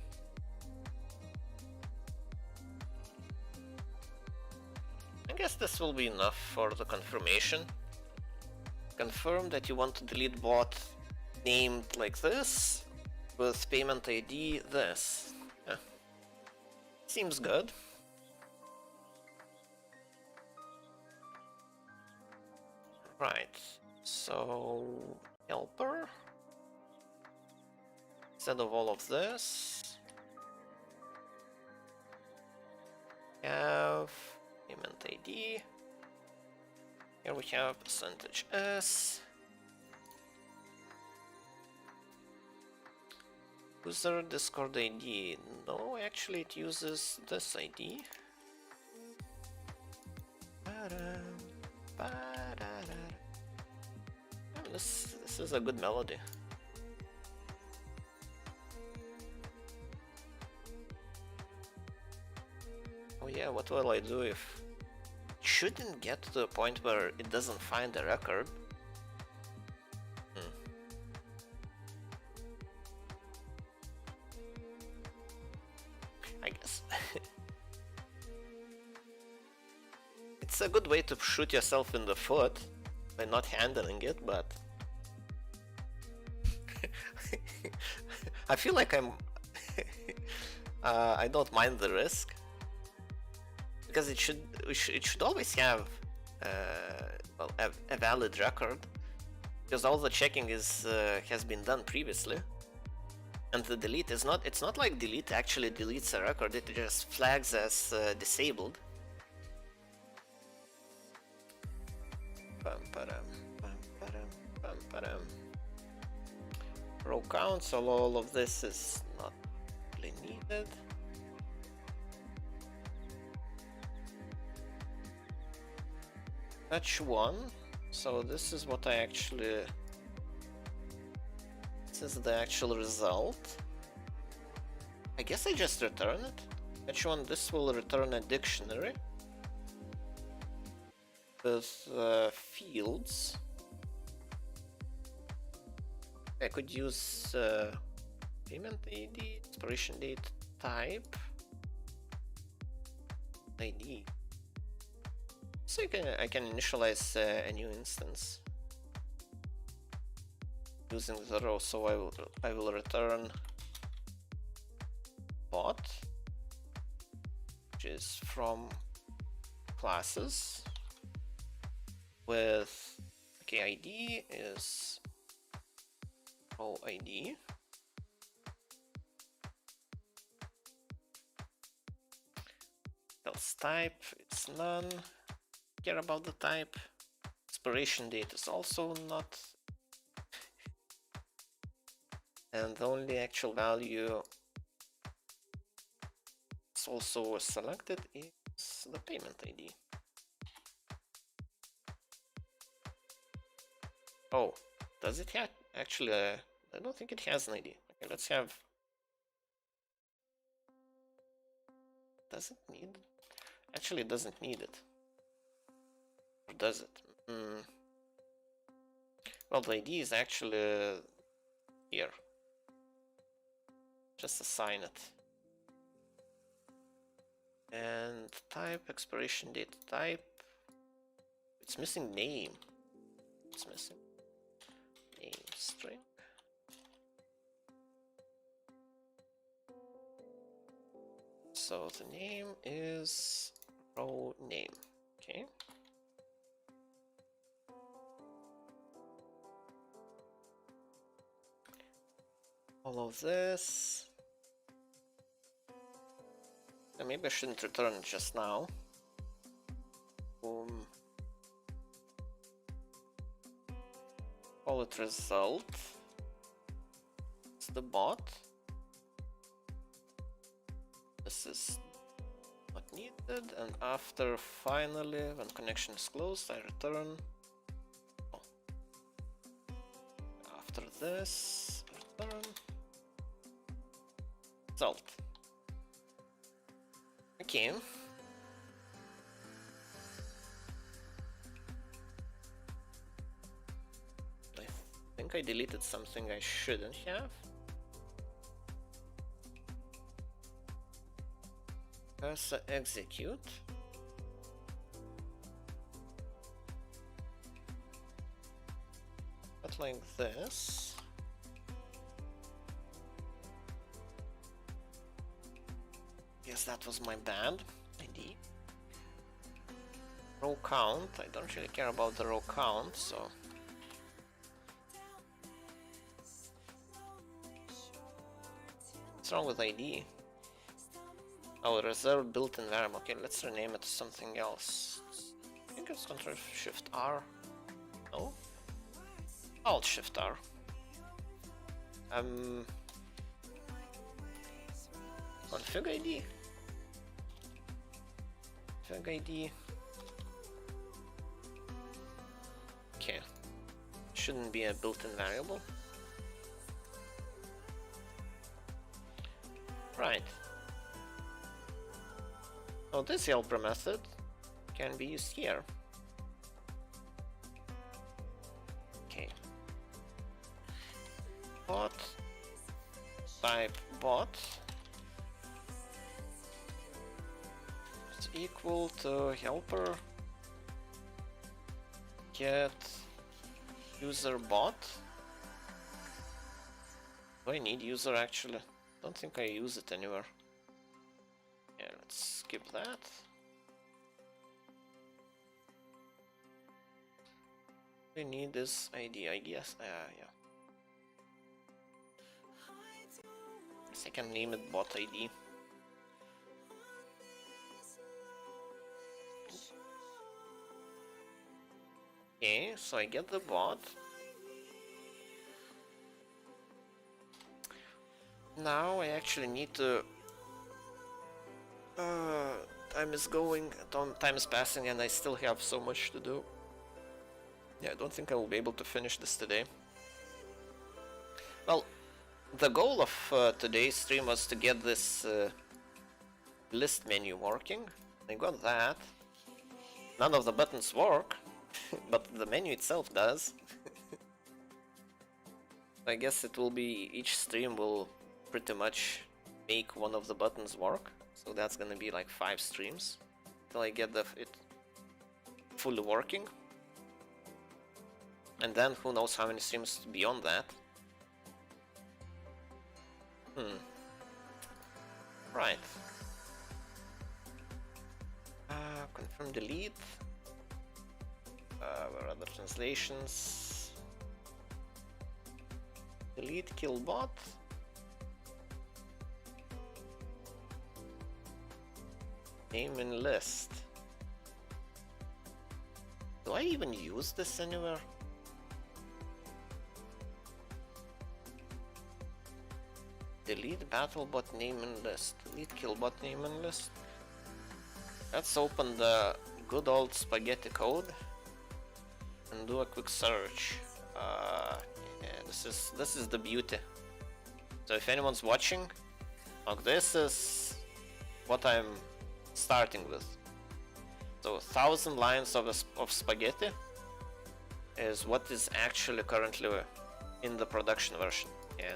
I guess this will be enough for the confirmation. Confirm that you want to delete bot named like this with payment ID this. Yeah. Seems good. Right, so helper instead of all of this, have payment ID. Here we have %s. User Discord ID. No, actually it uses this ID. This is a good melody. Oh yeah, what will I do if it shouldn't get to the point where it doesn't find the record? I guess. It's a good way to shoot yourself in the foot by not handling it, but I feel like I'm I don't mind the risk, because it should always have well, a valid record, because all the checking is has been done previously, and the delete is not. It's not like delete actually deletes a record; it just flags as disabled. Row count, so all of this is not really needed. Fetch 1, so this is what I actually, this is the actual result. I guess I just return it. Fetch 1, this will return a dictionary with fields. I could use payment ID, expiration date, type, ID. So I can initialize a new instance using the row. So I will return bot, which is from classes with ID is row ID. Else type, it's none. Care about the type. Expiration date is also not. And the only actual value is also selected is the payment ID. Oh, does it have actually? I don't think it has an ID. Okay, let's have. Does it need? Actually, it doesn't need it. Or does it? Well, the ID is actually here. Just assign it. And type, expiration date, type. It's missing name. It's missing name string. So the name is row name. Okay. All of this. And maybe I shouldn't return it just now. Call it result. It's the bot. This is not needed, and after finally, when connection is closed, I return. Oh. After this, return result. Okay. I think I deleted something I shouldn't have. Press execute. But like this. Yes, that was my bad ID. Row count. I don't really care about the row count, so. What's wrong with ID? Our reserve built-in variable. Okay, let's rename it to something else. I think it's Ctrl Shift R. No? Alt Shift R. Config ID. Config ID. Okay. Shouldn't be a built-in variable. Right. So this helper method can be used here. Okay. Bot type bot is equal to helper get user bot. Do I need user actually? Don't think I use it anywhere. Yeah, let's skip that. We need this ID, I guess. Yeah. I can name it bot ID. Okay, so I get the bot. Now I actually need to... time is going, time is passing, and I still have so much to do. Yeah, I don't think I will be able to finish this today. Well, the goal of today's stream was to get this list menu working. I got that. None of the buttons work, but the menu itself does. I guess it will be, each stream will pretty much make one of the buttons work. So that's gonna be like 5 streams till I get it fully working. And then who knows how many streams beyond that. Right. Confirm delete. Where are the translations? Delete kill bot. Name in list. Do I even use this anywhere? Delete battlebot name in list. Delete killbot name in list. Let's open the good old spaghetti code and do a quick search. Yeah, this is the beauty. So if anyone's watching, like, this is what I'm starting with. So 1,000 lines of spaghetti is what is actually currently in the production version. Yeah,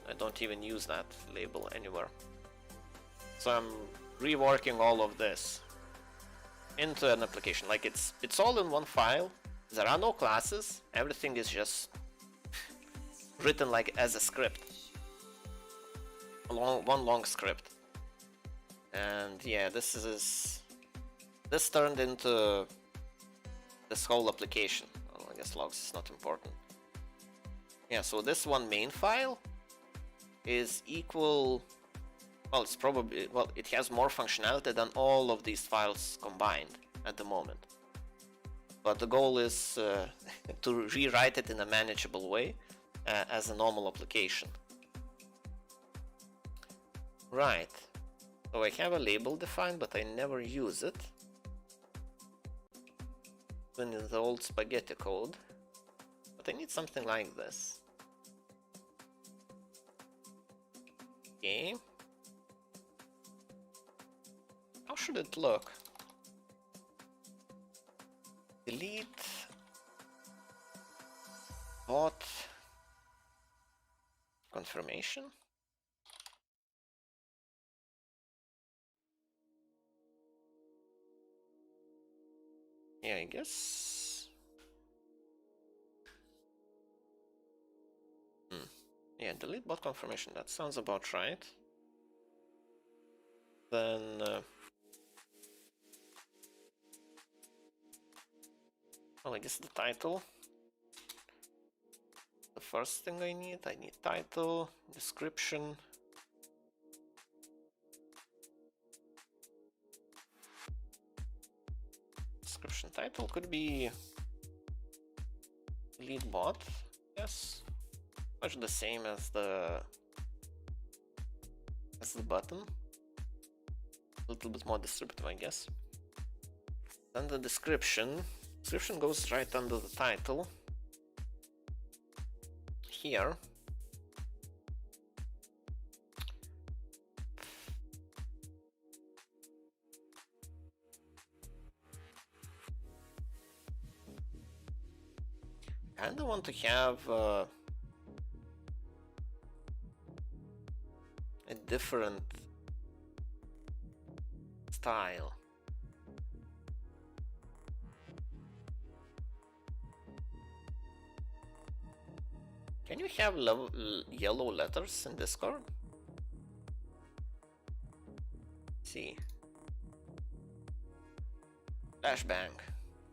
I don't even use that label anywhere. So I'm reworking all of this into an application. Like it's all in one file. There are no classes. Everything is just written like as a script. One long script. And yeah, this turned into this whole application. Oh, I guess logs is not important. Yeah, so this one main file is equal, well, it's probably, well, it has more functionality than all of these files combined at the moment. But the goal is to rewrite it in a manageable way as a normal application. Right. So I have a label defined, but I never use it. Even in the old spaghetti code. But I need something like this. Okay. How should it look? Delete bot confirmation. Yeah, I guess. Yeah, delete bot confirmation. That sounds about right. Then well, I guess the title. The first thing I need title, description. title could be lead bot. Yes, much the same as the button. A little bit more descriptive, I guess. Then the description. Description goes right under the title. Here. I kinda want to have a different style. Can you have yellow letters in Discord? Let's see. Flashbang.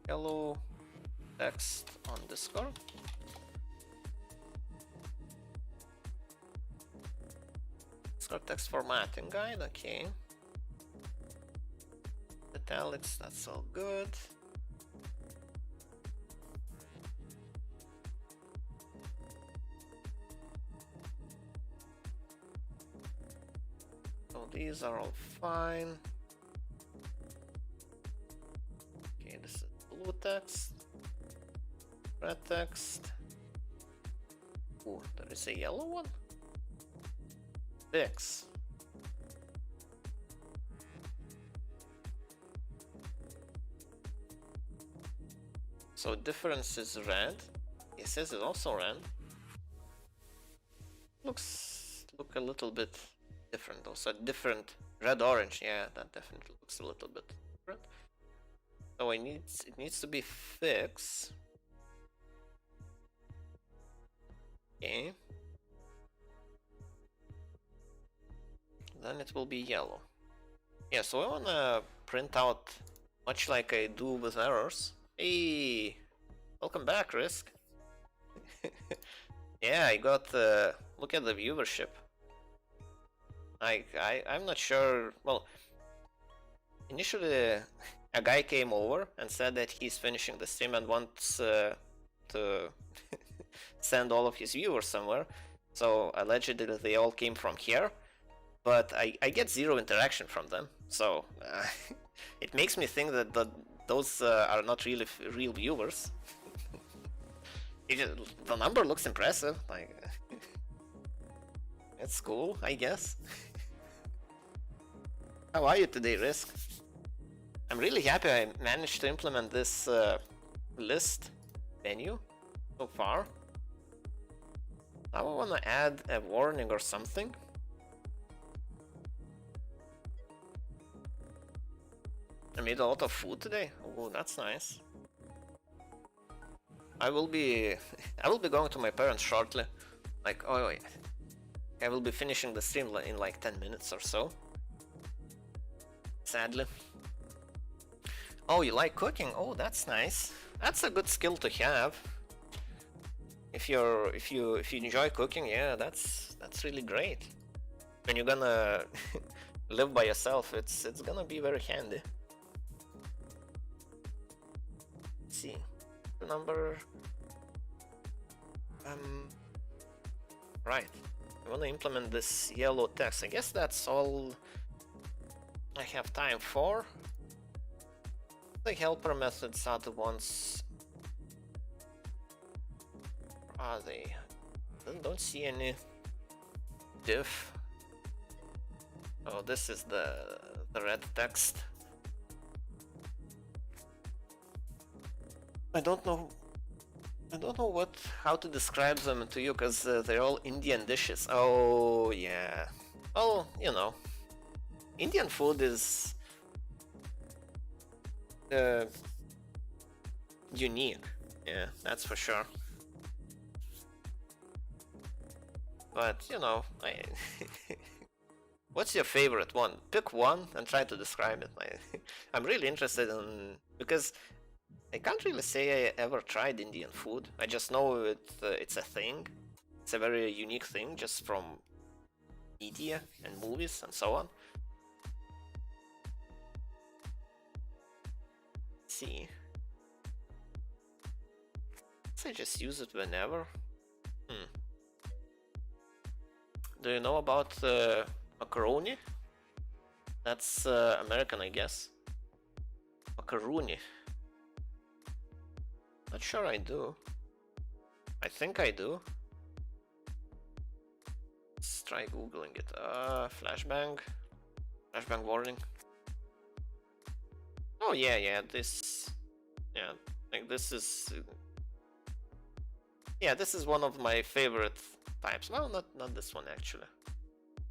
Yellow text on Discord. Discord text formatting guide, okay. Italics, that's all good. So these are all fine. Okay, this is blue text, red text. Oh, there is a yellow one. Fix. So difference is red. It says it's also red. Look a little bit different though. So different red orange. Yeah, that definitely looks a little bit different. So it needs to be fixed. Okay. Then it will be yellow. Yeah, so I wanna print out much like I do with errors. Hey, welcome back, Risk. Yeah, I got look at the viewership. I'm not sure. Well, initially a guy came over and said that he's finishing the stream and wants to send all of his viewers somewhere. So allegedly they all came from here, but I get zero interaction from them. So it makes me think that those are not really real viewers. The number looks impressive. Like it's cool, I guess. How are you today, Risk? I'm really happy I managed to implement this list menu so far. Now I want to add a warning or something. I made a lot of food today. Oh, that's nice. I will be going to my parents shortly. Like, oh yeah. I will be finishing the stream in like 10 minutes or so. Sadly. Oh, you like cooking? Oh, that's nice. That's a good skill to have. If you enjoy cooking, yeah, that's really great. When you're gonna live by yourself, it's gonna be very handy. Let's see. Number right. I want to implement this yellow text. I guess that's all I have time for. The helper methods are the ones. Are they? Don't see any diff. Oh, this is the red text. I don't know how to describe them to you, because they're all Indian dishes. Oh yeah. Well, you know, Indian food is unique. Yeah, that's for sure. But you know, what's your favorite one? Pick one and try to describe it. I'm really interested in, because I can't really say I ever tried Indian food. I just know it's a thing. It's a very unique thing, just from media and movies and so on. Let's see. guess I just use it whenever. Do you know about macaroni? That's American, I guess. Macaroni. Not sure I do. I think I do. Let's try googling it. Flashbang. Flashbang warning. Oh yeah, this... Yeah, like this is... Yeah, this is one of my favorite types. Well, not this one actually.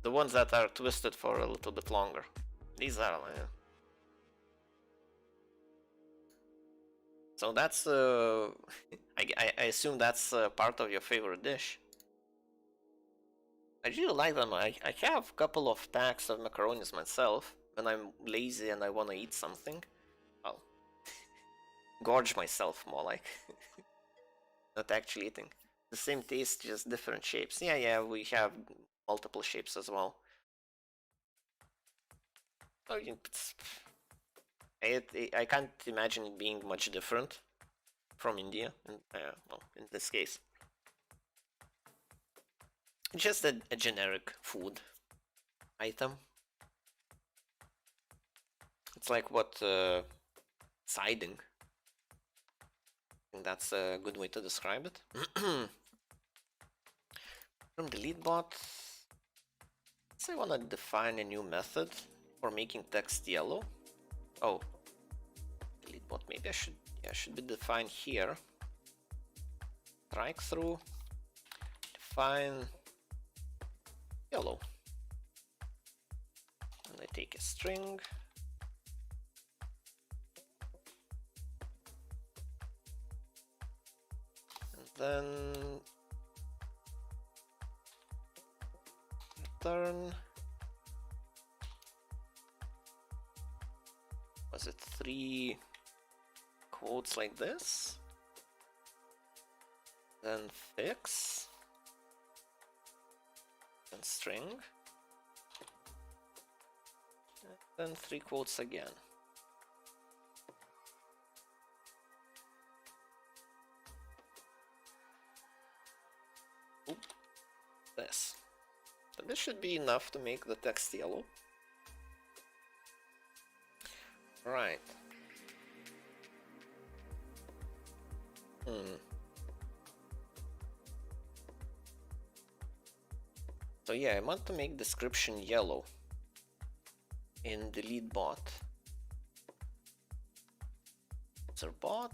The ones that are twisted for a little bit longer. These are... So that's... I assume that's part of your favorite dish. I really like them. I have a couple of packs of macaronis myself when I'm lazy and I want to eat something. Well, gorge myself more like. Not actually eating. The same taste, just different shapes. Yeah, we have multiple shapes as well. Oh, I can't imagine it being much different from India, well, in this case. Just a generic food item. It's like what siding. I think that's a good way to describe it. From delete bot, let's say I want to define a new method for making text yellow. Oh, delete bot. Maybe I should be defined here. Strike through. Define yellow. And I take a string. And then return. Was it 3 quotes like this? Then fix. Then string. And then 3 quotes again. Oop. This. So this should be enough to make the text yellow. Right. So yeah, I want to make description yellow in delete bot. User bot.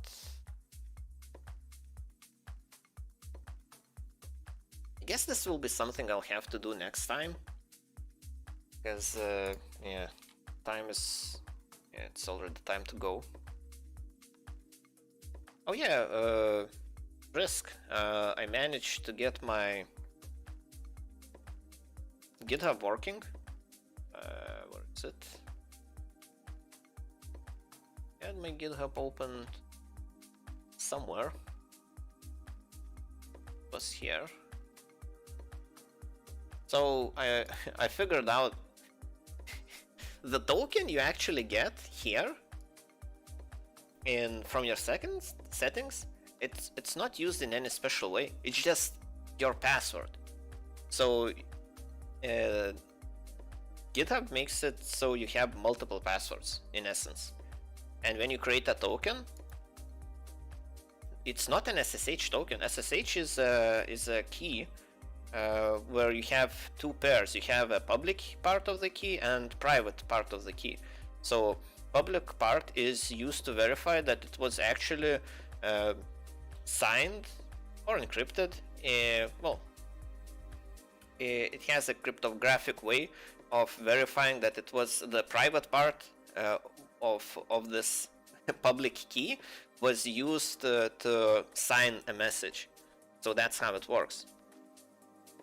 I guess this will be something I'll have to do next time, because yeah, time is... Yeah, it's already time to go. Oh yeah, risk. I managed to get my GitHub working. Where is it? I had my GitHub opened somewhere. It was here. So I figured out the token you actually get here from your settings, it's not used in any special way. It's just your password. So GitHub makes it so you have multiple passwords in essence. And when you create a token, it's not an SSH token. SSH is a key where you have 2 pairs. You have a public part of the key and private part of the key. So public part is used to verify that it was actually signed or encrypted. Well, it has a cryptographic way of verifying that it was the private part of this public key was used to sign a message. So that's how it works.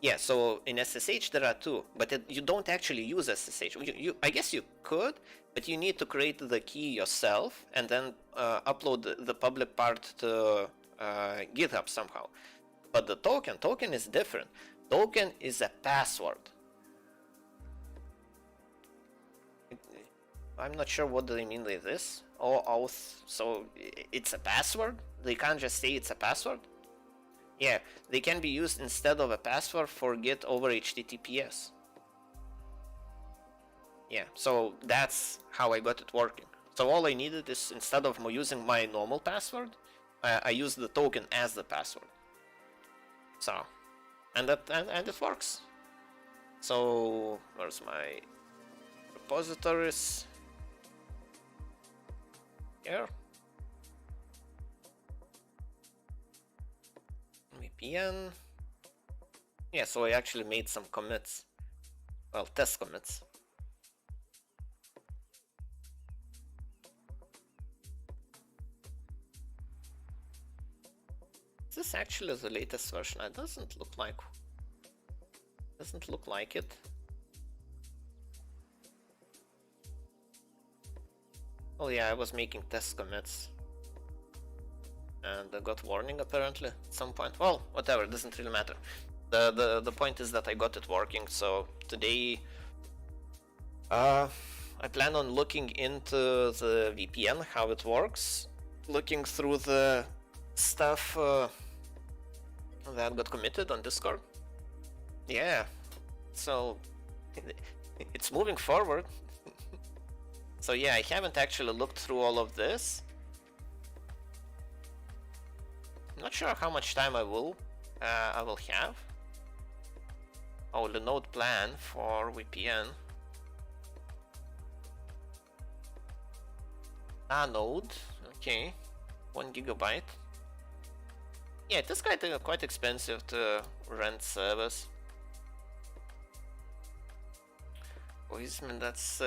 Yeah, so in SSH there are 2, but you don't actually use SSH. I guess you could, but you need to create the key yourself and then upload the public part to GitHub somehow. But the token is different. Token is a password. I'm not sure what they mean by this. Or auth. So it's a password? They can't just say it's a password? Yeah, they can be used instead of a password for get over HTTPS. Yeah, so that's how I got it working. So all I needed is, instead of using my normal password, I used the token as the password. So, and it works. So where's my repositories? Here. VPN. Yeah, so I actually made some commits. Well, test commits. Is this actually the latest version? It doesn't look like. Doesn't look like it. Oh yeah, I was making test commits. And I got warning apparently at some point. Well, whatever, it doesn't really matter. The point is that I got it working, so today I plan on looking into the VPN, how it works, looking through the stuff that got committed on Discord. Yeah, so it's moving forward. So yeah, I haven't actually looked through all of this. Not sure how much time I will have. Oh, the node plan for VPN. Node, okay, 1 GB. Yeah, it is quite expensive to rent service. Poisman, that's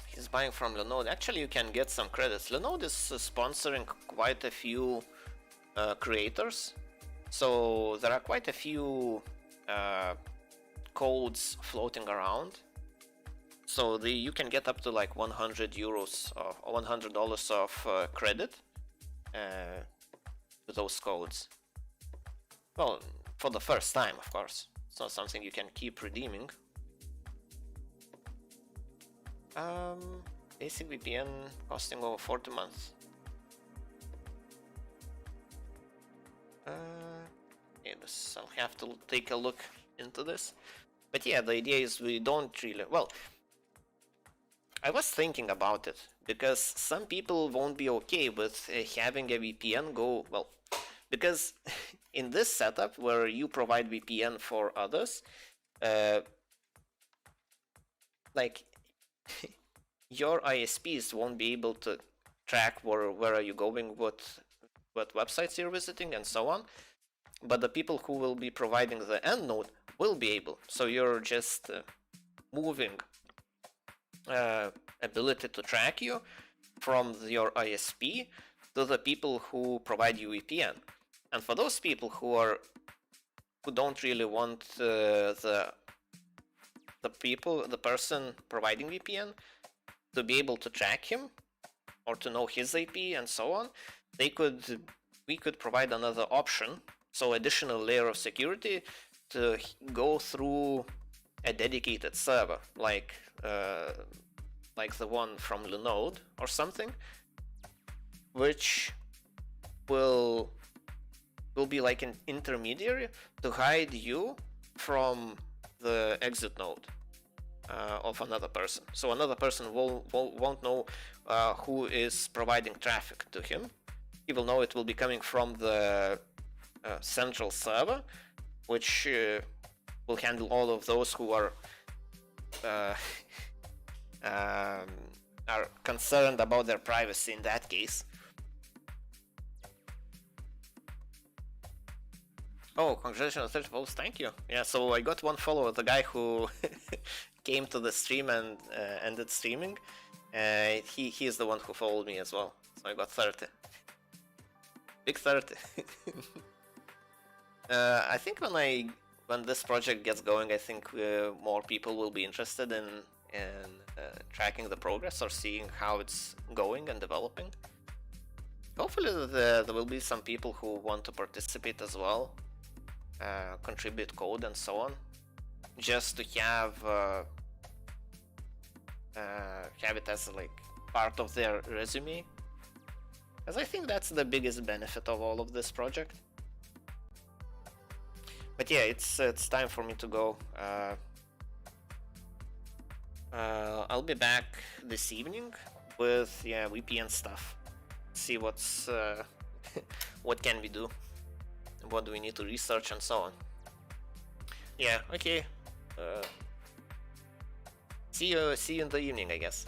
he's buying from Linode. Actually, you can get some credits. Linode is sponsoring quite a few creators, so there are quite a few codes floating around. So you can get up to like 100 euros or $100 of credit to those codes. Well, for the first time, of course. It's not something you can keep redeeming. Basic VPN costing over 40 months. Yeah, I'll have to take a look into this. But yeah, the idea is we don't really... Well, I was thinking about it, because some people won't be okay with having a VPN go... Well, because in this setup where you provide VPN for others, like... your ISPs won't be able to track where are you going, what websites you're visiting, and so on. But the people who will be providing the end node will be able. So you're just moving ability to track you from your ISP to the people who provide you VPN. And for those people who don't really want the person providing VPN to be able to track him or to know his IP and so on, we could provide another option, so additional layer of security to go through a dedicated server, like the one from Linode or something, which will be like an intermediary to hide you from the exit node of another person. So another person won't know who is providing traffic to him. He will know it will be coming from the central server, which will handle all of those who are concerned about their privacy in that case. Oh, congratulations on 30 follows, thank you. Yeah, so I got one follower, the guy who came to the stream and ended streaming. He is the one who followed me as well, so I got 30. Big 30. I think when this project gets going, I think more people will be interested in tracking the progress or seeing how it's going and developing. Hopefully there will be some people who want to participate as well, contribute code and so on, just to have it as like part of their resume, As I think that's the biggest benefit of all of this project. But yeah, it's time for me to go. I'll be back this evening with VPN stuff. See what's what can we do, what do we need to research, and so on. Yeah, okay. See you in the evening, I guess.